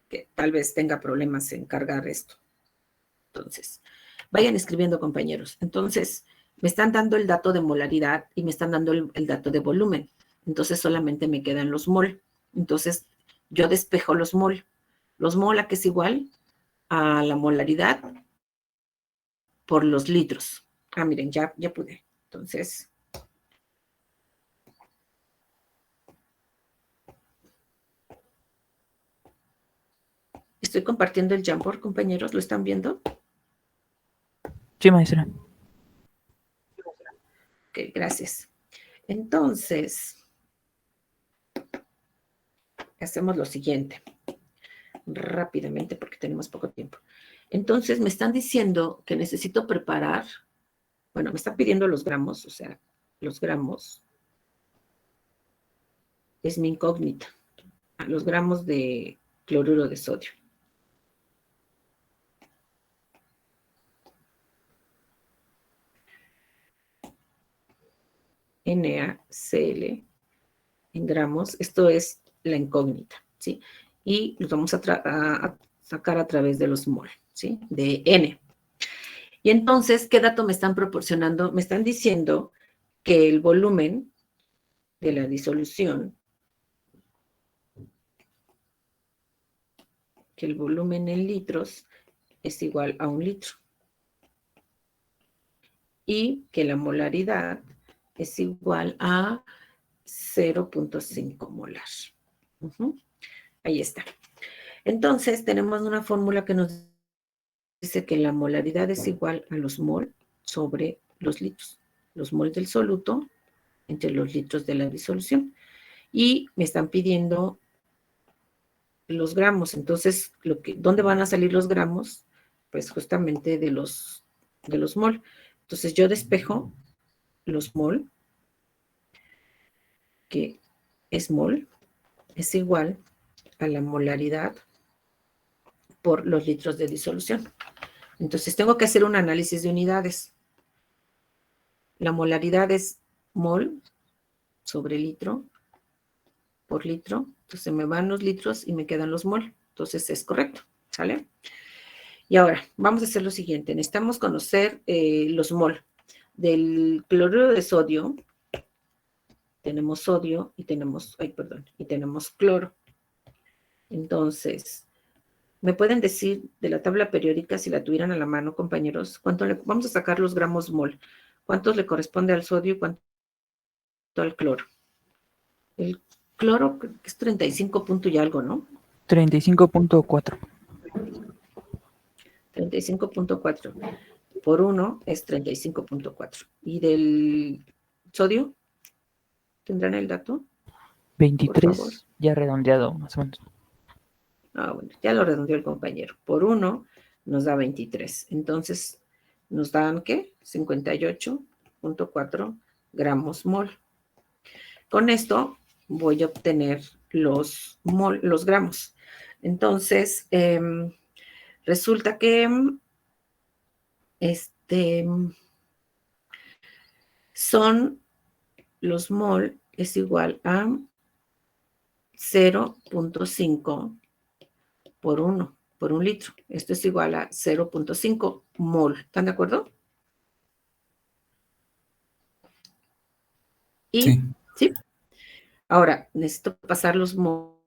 Que tal vez tenga problemas en cargar esto. Entonces, vayan escribiendo, compañeros. Entonces, me están dando el dato de molaridad y me están dando el dato de volumen. Entonces, solamente me quedan los mol. Entonces, yo despejo los mol. Los mol, ¿a qué es igual? A la molaridad por los litros. Ah, miren, ya pude. Entonces, estoy compartiendo el Jamboard, compañeros. ¿Lo están viendo? Sí, maestra. Ok, gracias. Entonces, hacemos lo siguiente. Rápidamente, porque tenemos poco tiempo. Entonces, me están diciendo que necesito preparar, bueno, me están pidiendo los gramos, o sea, los gramos es mi incógnita, los gramos de cloruro de sodio. NaCl en gramos. Esto es la incógnita, ¿sí? Y los vamos a sacar a través de los mol, ¿sí? De N. Y entonces, ¿qué dato me están proporcionando? Me están diciendo que el volumen de la disolución, que el volumen en litros es igual a 1 litro. Y que la molaridad es igual a 0.5 molar. Ahí está. Entonces, tenemos una fórmula que nos dice que la molaridad es igual a los mol sobre los litros. Los mol del soluto entre los litros de la disolución. Y me están pidiendo los gramos. Entonces, ¿dónde van a salir los gramos? Pues justamente de los mol. Entonces, yo despejo los mol, que es mol, es igual a la molaridad por los litros de disolución. Entonces, tengo que hacer un análisis de unidades. La molaridad es mol sobre litro por litro. Entonces, me van los litros y me quedan los mol. Entonces, es correcto, ¿sale? Y ahora, vamos a hacer lo siguiente. Necesitamos conocer los mol. Del cloruro de sodio, tenemos sodio y tenemos, y tenemos cloro. Entonces, ¿me pueden decir de la tabla periódica, si la tuvieran a la mano, compañeros, vamos a sacar los gramos mol? ¿Cuántos le corresponde al sodio y cuánto al cloro? El cloro es 35 punto y algo, ¿no? 35.4. 35.4 por 1 es 35.4. ¿Y del sodio? ¿Tendrán el dato? 23, ya redondeado, más o menos. Bueno, ya lo redondeó el compañero. Por 1 nos da 23. Entonces, nos dan, ¿qué? 58.4 gramos mol. Con esto voy a obtener los gramos. Entonces, resulta que son los mol es igual a 0.5 por 1 litro. Esto es igual a 0.5 mol. ¿Están de acuerdo? ¿Sí? Ahora, necesito pasar los mol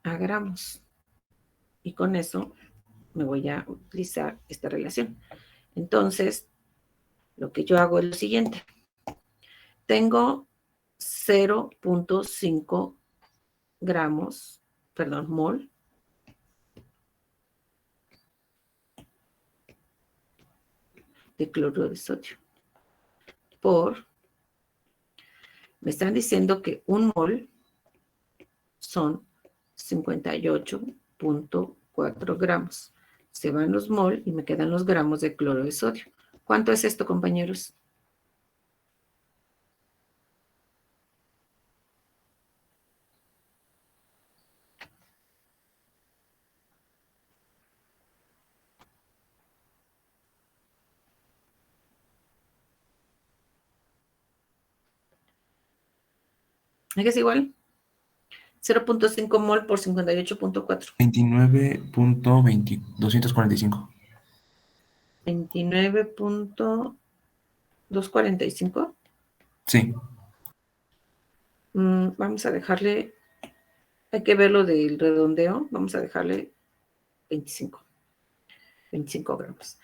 a gramos. Y con eso me voy a utilizar esta relación. Entonces, lo que yo hago es lo siguiente. Tengo 0.5 gramos, mol de cloruro de sodio me están diciendo que un mol son 58.4 gramos. Se van los mol y me quedan los gramos de cloro de sodio. ¿Cuánto es esto, compañeros? ¿Es que es igual? 0.5 mol por 58.4. 29.245. 29.245. Sí. Vamos a dejarle, hay que ver lo del redondeo, vamos a dejarle 25 gramos.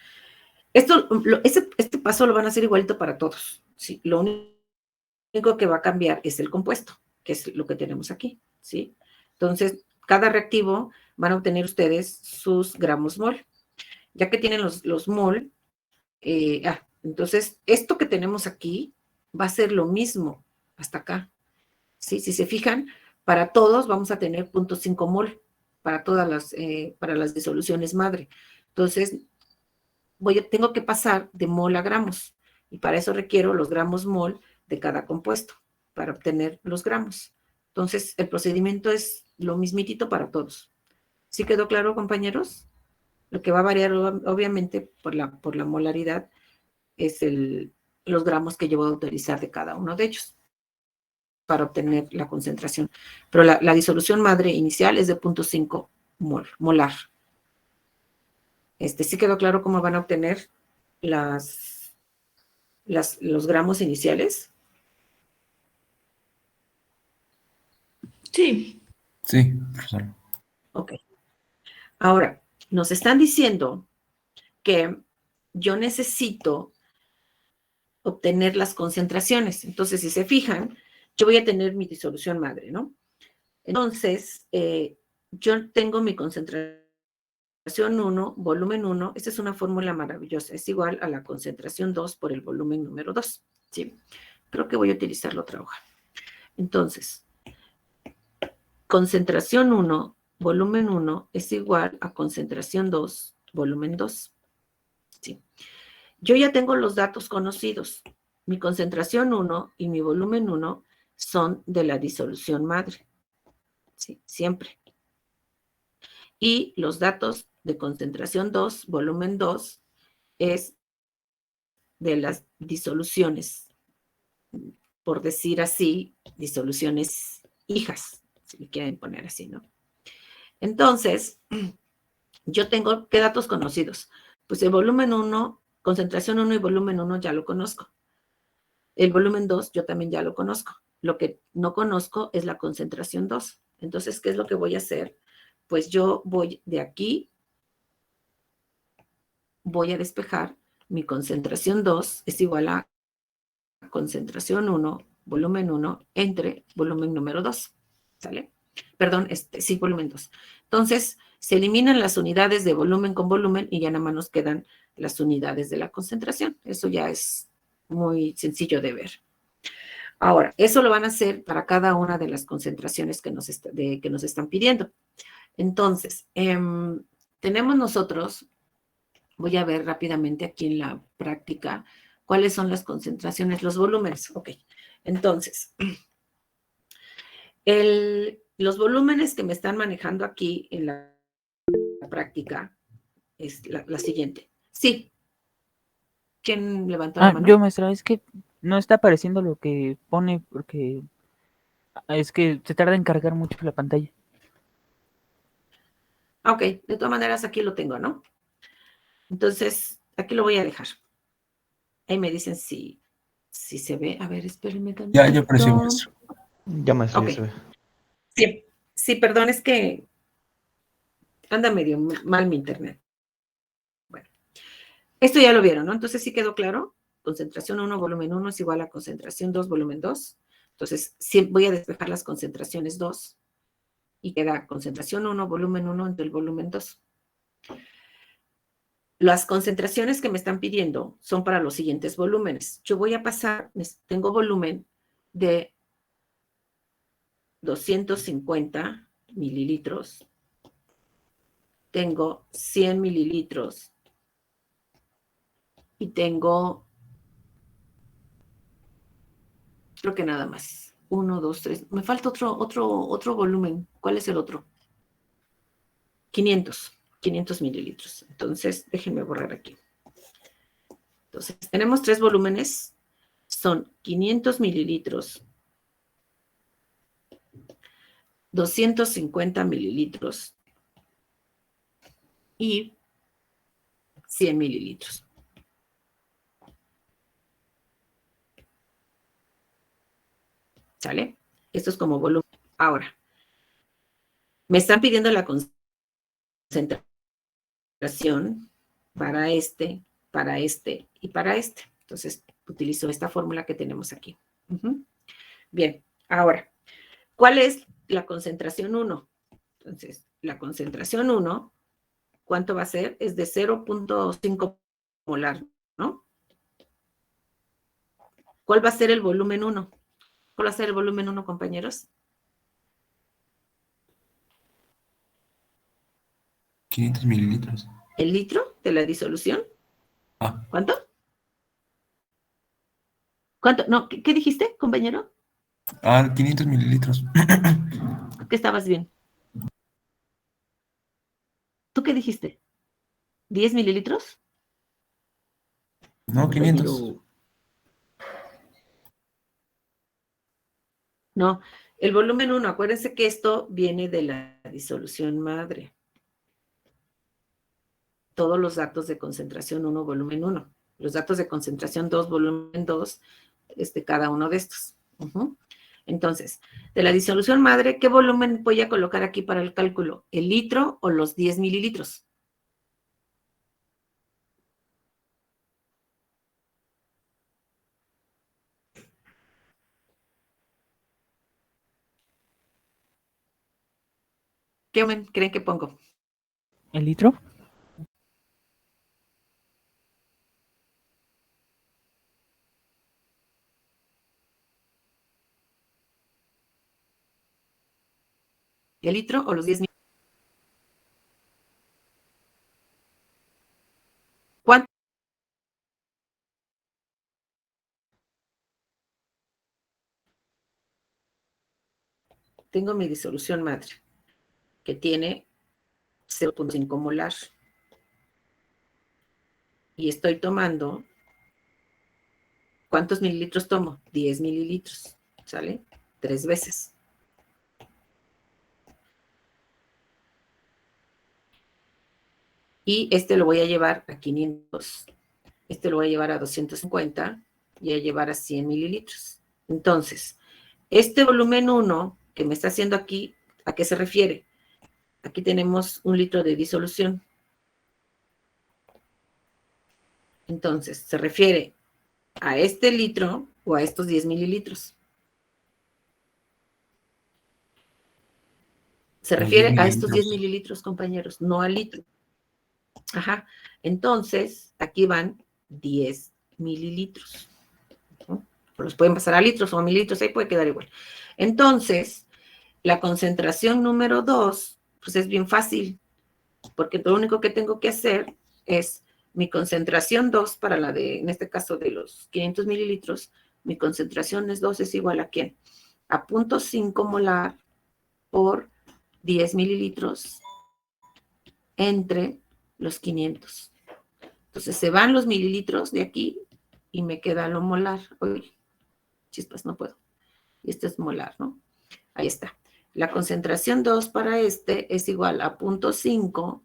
Este paso lo van a hacer igualito para todos. ¿Sí? Lo único que va a cambiar es el compuesto, que es lo que tenemos aquí. ¿Sí? Entonces, cada reactivo van a obtener ustedes sus gramos mol. Ya que tienen los mol, entonces esto que tenemos aquí va a ser lo mismo hasta acá. ¿Sí? Si se fijan, para todos vamos a tener 0.5 mol para todas para las disoluciones madre. Entonces, tengo que pasar de mol a gramos, y para eso requiero los gramos mol de cada compuesto, para obtener los gramos. Entonces, el procedimiento es lo mismitito para todos. ¿Sí quedó claro, compañeros? Lo que va a variar, obviamente, por la molaridad, es el los gramos que yo voy a utilizar de cada uno de ellos para obtener la concentración. Pero la disolución madre inicial es de 0.5 molar. ¿Sí quedó claro cómo van a obtener los gramos iniciales? Sí. Sí, profesor. Ok. Ahora, nos están diciendo que yo necesito obtener las concentraciones. Entonces, si se fijan, yo voy a tener mi disolución madre, ¿no? Entonces, yo tengo mi concentración 1, volumen 1. Esta es una fórmula maravillosa. Es igual a la concentración 2 por el volumen número 2. ¿Sí? Creo que voy a utilizar la otra hoja. Entonces, concentración 1, volumen 1 es igual a concentración 2, volumen 2. ¿Sí? Yo ya tengo los datos conocidos. Mi concentración 1 y mi volumen 1 son de la disolución madre. ¿Sí? Siempre. Y los datos de concentración 2, volumen 2, es de las disoluciones, por decir así, disoluciones hijas, si le quieren poner así, ¿no? Entonces, yo tengo, ¿qué datos conocidos? Pues el volumen 1, concentración 1 y volumen 1 ya lo conozco. El volumen 2 yo también ya lo conozco. Lo que no conozco es la concentración 2. Entonces, ¿qué es lo que voy a hacer? Pues yo voy de aquí, voy a despejar mi concentración 2 es igual a concentración 1, volumen 1, entre volumen número 2. ¿Sale? Perdón, sí, volumen 2. Entonces, se eliminan las unidades de volumen con volumen y ya nada más nos quedan las unidades de la concentración. Eso ya es muy sencillo de ver. Ahora, eso lo van a hacer para cada una de las concentraciones que nos están pidiendo. Entonces, tenemos nosotros, voy a ver rápidamente aquí en la práctica, cuáles son las concentraciones, los volúmenes. Ok, entonces, los volúmenes que me están manejando aquí en la práctica es la siguiente. Sí. ¿Quién levantó la mano? Yo, maestra, es que no está apareciendo lo que pone porque es que se tarda en cargar mucho la pantalla. Ok, de todas maneras aquí lo tengo, ¿no? Entonces, aquí lo voy a dejar. Ahí me dicen si se ve. A ver, espérenme tantito. Ya apareció, maestro. Ya, maestro, Ok. ya se ve. Sí, perdón, es que anda medio mal mi internet. Bueno, esto ya lo vieron, ¿no? Entonces, ¿sí quedó claro? Concentración 1, volumen 1 es igual a concentración 2, volumen 2. Entonces, voy a despejar las concentraciones 2 y queda concentración 1, volumen 1 entre el volumen 2. Las concentraciones que me están pidiendo son para los siguientes volúmenes. Yo voy a pasar, tengo volumen de 250 mililitros. Tengo 100 mililitros. Y tengo, creo que nada más. 1, 2, 3. Me falta otro volumen. ¿Cuál es el otro? 500 mililitros. Entonces, déjenme borrar aquí. Entonces, tenemos 3 volúmenes. Son 500 mililitros, 250 mililitros y 100 mililitros. ¿Sale? Esto es como volumen. Ahora, me están pidiendo la concentración para este y para este. Entonces, utilizo esta fórmula que tenemos aquí. Bien, ahora, ¿cuál es la concentración 1? Entonces, la concentración 1, ¿cuánto va a ser? Es de 0.5 molar, ¿no? ¿Cuál va a ser el volumen 1? ¿Cuál va a ser el volumen 1, compañeros? 500 mililitros. ¿El litro de la disolución? ¿Cuánto? ¿Cuánto? No, ¿qué dijiste, compañero? 500 mililitros. ¿Qué estabas bien? ¿Tú qué dijiste? ¿10 mililitros? No, 500. No, el volumen 1, acuérdense que esto viene de la disolución madre. Todos los datos de concentración 1, volumen 1. Los datos de concentración 2, volumen 2, cada uno de estos. Entonces, de la disolución madre, ¿qué volumen voy a colocar aquí para el cálculo? ¿El litro o los 10 mililitros? ¿Qué volumen creen que pongo? ¿El litro? ¿El litro o los 10 mililitros? ¿Cuánto? Tengo mi disolución madre, que tiene 0.5 molar. Y estoy tomando, ¿cuántos mililitros tomo? 10 mililitros, ¿sale? 3 veces. Y lo voy a llevar a 500, lo voy a llevar a 250 y a llevar a 100 mililitros. Entonces, este volumen 1 que me está haciendo aquí, ¿a qué se refiere? Aquí tenemos 1 litro de disolución. Entonces, se refiere a este litro o a estos 10 mililitros. Se refiere a estos 10 mililitros, compañeros, no al litro. Ajá. Entonces, aquí van 10 mililitros. Los pueden pasar a litros o a mililitros, ahí puede quedar igual. Entonces, la concentración número 2, pues es bien fácil, porque lo único que tengo que hacer es mi concentración 2 para la de, en este caso, de los 500 mililitros, mi concentración 2 es igual a ¿quién? A 0.5 molar por 10 mililitros entre los 500. Entonces, se van los mililitros de aquí y me queda lo molar. Uy, chispas, no puedo. Y este es molar, ¿no? Ahí está. La concentración 2 para es igual a 0.5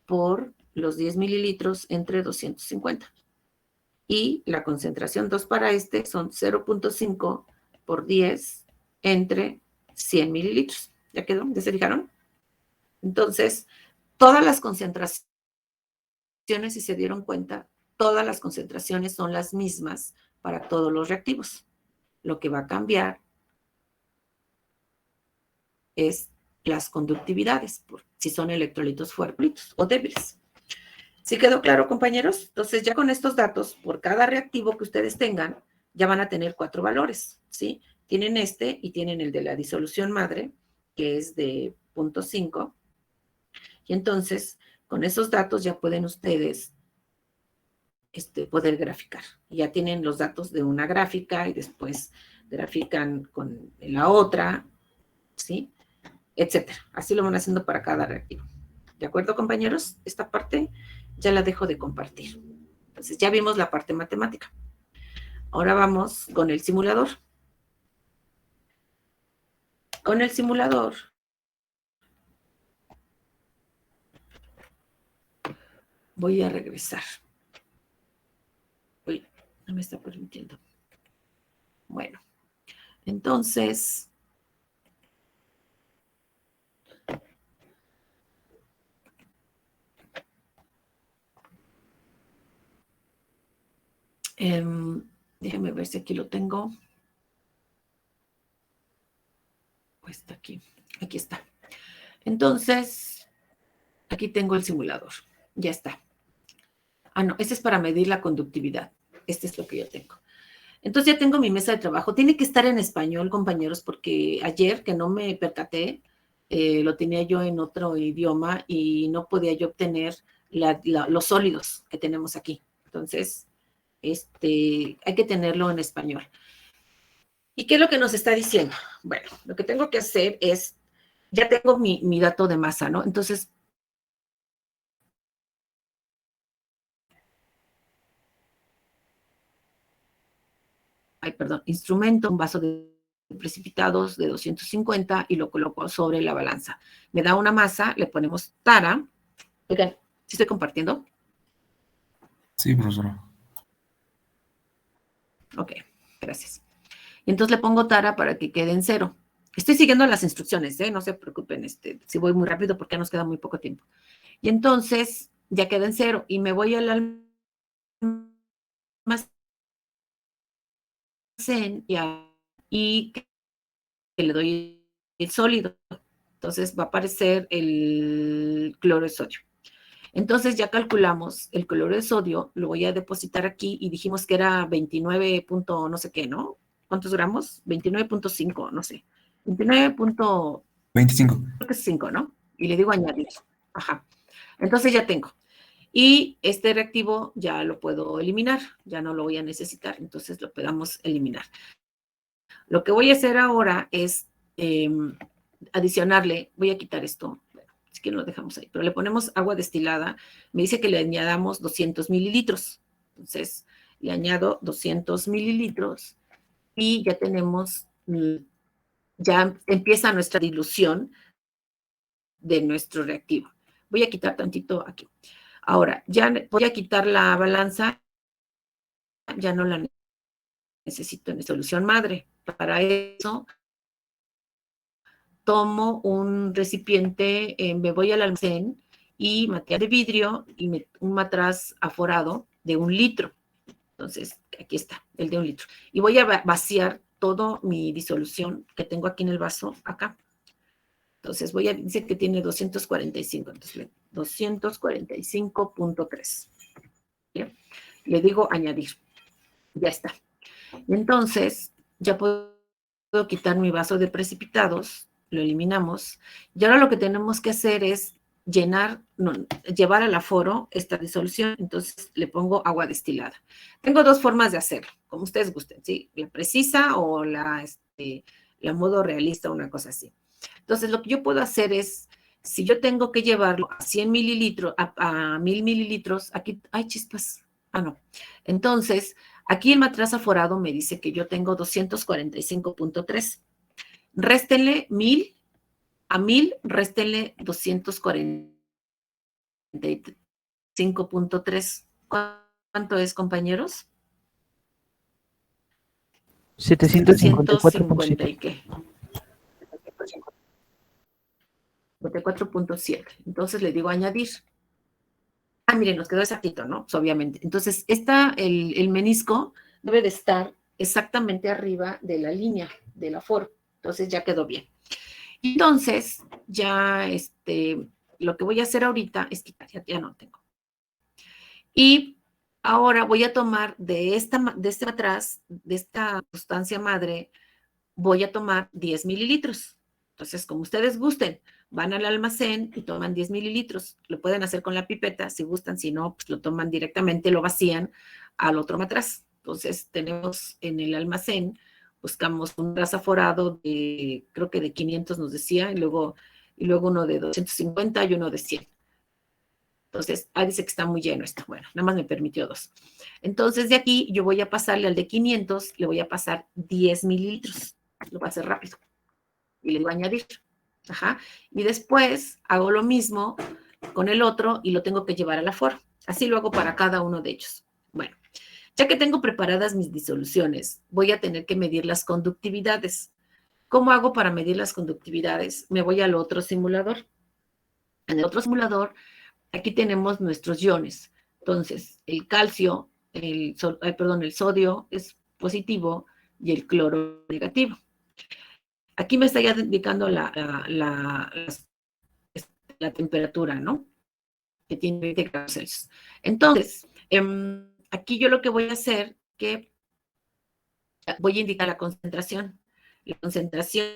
por los 10 mililitros entre 250. Y la concentración 2 para son 0.5 por 10 entre 100 mililitros. ¿Ya quedó? ¿Ya se fijaron? Entonces, todas las concentraciones, si se dieron cuenta, todas las concentraciones son las mismas para todos los reactivos. Lo que va a cambiar es las conductividades, si son electrolitos fuertes o débiles. ¿Sí quedó claro, compañeros? Entonces, ya con estos datos, por cada reactivo que ustedes tengan, ya van a tener 4 valores, ¿sí? Tienen y tienen el de la disolución madre, que es de 0.5. Y entonces, con esos datos ya pueden ustedes poder graficar. Ya tienen los datos de una gráfica y después grafican con la otra, ¿sí? Etcétera. Así lo van haciendo para cada reactivo. ¿De acuerdo, compañeros? Esta parte ya la dejo de compartir. Entonces, ya vimos la parte matemática. Ahora vamos con el simulador. Con el simulador, voy a regresar. Uy, no me está permitiendo. Bueno, entonces, déjenme ver si aquí lo tengo. Pues está aquí. Aquí está. Entonces, aquí tengo el simulador. Ya está. Ah, no, este es para medir la conductividad. Este es lo que yo tengo. Entonces ya tengo mi mesa de trabajo. Tiene que estar en español, compañeros, porque ayer que no me percaté, lo tenía yo en otro idioma y no podía yo obtener los sólidos que tenemos aquí. Entonces, hay que tenerlo en español. ¿Y qué es lo que nos está diciendo? Bueno, lo que tengo que hacer es, ya tengo mi dato de masa, ¿no? Entonces, instrumento, un vaso de precipitados de 250 y lo coloco sobre la balanza. Me da una masa, le ponemos tara. Oigan, ¿sí estoy compartiendo? Sí, profesora. Ok, gracias. Entonces le pongo tara para que quede en 0. Estoy siguiendo las instrucciones, no se preocupen si voy muy rápido porque nos queda muy poco tiempo. Y entonces ya queda en 0 y me voy al almacén y que le doy el sólido. Entonces va a aparecer el cloro de sodio. Entonces ya calculamos el cloro de sodio, lo voy a depositar aquí y dijimos que era 29 punto no sé qué, ¿no? ¿Cuántos gramos? 29.5, no sé. 25. Creo que es 5, ¿no? Y le digo añadir. Ajá. Entonces ya tengo. Y este reactivo ya lo puedo eliminar, ya no lo voy a necesitar, entonces lo podamos eliminar. Lo que voy a hacer ahora es adicionarle, voy a quitar esto, bueno, si que lo dejamos ahí, pero le ponemos agua destilada, me dice que le añadamos 200 mililitros, entonces le añado 200 mililitros y ya tenemos, ya empieza nuestra dilución de nuestro reactivo. Voy a quitar tantito aquí. Ahora, ya voy a quitar la balanza, ya no la necesito en solución madre. Para eso, tomo un recipiente, me voy al almacén y material de vidrio y un matraz aforado de 1 litro. Entonces, aquí está, el de 1 litro. Y voy a vaciar toda mi disolución que tengo aquí en el vaso, acá. Entonces, dice que tiene 245, entonces 245.3. Le digo añadir. Ya está. Entonces, ya puedo quitar mi vaso de precipitados, lo eliminamos. Y ahora lo que tenemos que hacer es llevar al aforo esta disolución. Entonces, le pongo agua destilada. Tengo 2 formas de hacerlo, como ustedes gusten, ¿sí? La precisa o la modo realista, una cosa así. Entonces, lo que yo puedo hacer es, si yo tengo que llevarlo a 100 mililitros, a 1000 mililitros, aquí, ¡ay, chispas! Ah, no. Entonces, aquí el matraz aforado me dice que yo tengo 245.3. Réstenle 1000, a 1000 réstenle 245.3. ¿Cuánto es, compañeros? 754.7. ¿Y qué? 54.7. Entonces le digo añadir. Ah, miren, nos quedó exactito, ¿no? Pues obviamente. Entonces, el menisco debe de estar exactamente arriba de la línea del aforo. Entonces, ya quedó bien. Entonces, ya lo que voy a hacer ahorita es quitar, ya no tengo. Y ahora voy a tomar de este matraz, de esta sustancia madre, voy a tomar 10 mililitros. Entonces, como ustedes gusten, van al almacén y toman 10 mililitros. Lo pueden hacer con la pipeta, si gustan, si no, pues lo toman directamente, lo vacían al otro matraz. Entonces, tenemos en el almacén, buscamos un matraz aforado de, creo que de 500 nos decía, y luego uno de 250 y uno de 100. Entonces, dice que está muy lleno esto. Bueno, nada más me permitió 2. Entonces, de aquí yo voy a pasarle al de 500, le voy a pasar 10 mililitros. Lo voy a hacer rápido. Y le voy a añadir. Ajá. Y después hago lo mismo con el otro y lo tengo que llevar al aforo. Así lo hago para cada uno de ellos. Bueno, ya que tengo preparadas mis disoluciones, voy a tener que medir las conductividades. ¿Cómo hago para medir las conductividades? Me voy al otro simulador. En el otro simulador, aquí tenemos nuestros iones. Entonces, el calcio, el sodio es positivo y el cloro negativo. Aquí me está ya indicando la temperatura, ¿no? Que tiene 20 grados Celsius. Entonces, aquí yo lo que voy a hacer, que voy a indicar la concentración. La concentración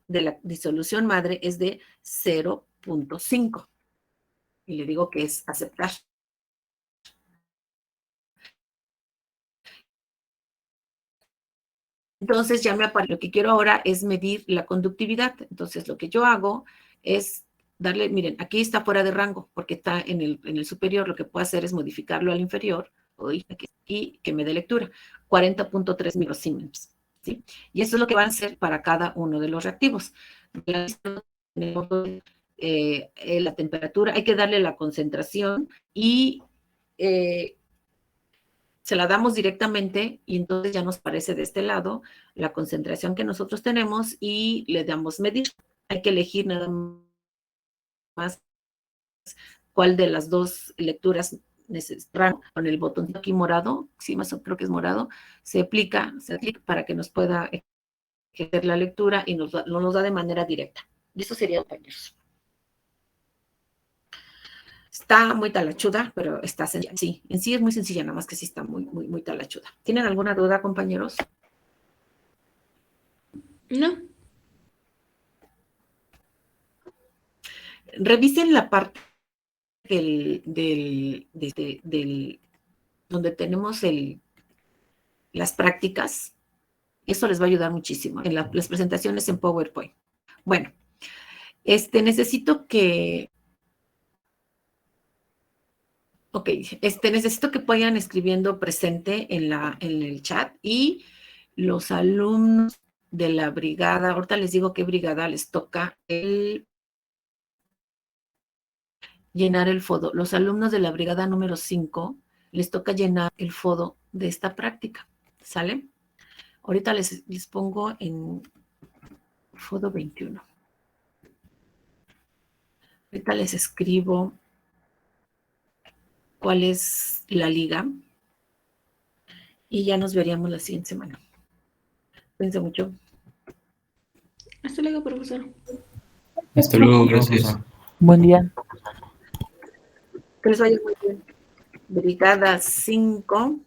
de la disolución madre es de 0.5. Y le digo que es aceptar. Entonces ya me aparece, lo que quiero ahora es medir la conductividad. Entonces lo que yo hago es darle, miren, aquí está fuera de rango porque está en el superior. Lo que puedo hacer es modificarlo al inferior y que me dé lectura. 40.3 microsiemens. ¿sí? Y eso es lo que van a hacer para cada uno de los reactivos. La temperatura, hay que darle la concentración y se la damos directamente y entonces ya nos parece de este lado la concentración que nosotros tenemos y le damos medir. Hay que elegir nada más cuál de las dos lecturas con el botón aquí morado, sí, más creo que es morado, se aplica para que nos pueda ejercer la lectura y nos da de manera directa. Y eso sería, compañeros. Está muy talachuda, pero está sencilla. Sí, en sí es muy sencilla, nada más que sí está muy talachuda. ¿Tienen alguna duda, compañeros? No. Revisen la parte donde tenemos las prácticas. Eso les va a ayudar muchísimo en las presentaciones en PowerPoint. Bueno, necesito que necesito que vayan escribiendo presente en el chat y los alumnos de la brigada, ahorita les digo qué brigada les toca llenar el FODO. Los alumnos de la brigada número 5 les toca llenar el FODO de esta práctica, ¿sale? Ahorita les pongo en FODO 21. Ahorita les escribo cuál es la liga y ya nos veríamos la siguiente semana. Cuídense mucho. Hasta luego, profesor. Hasta luego, gracias. Buen día. Que les vaya muy bien. Brigada 5.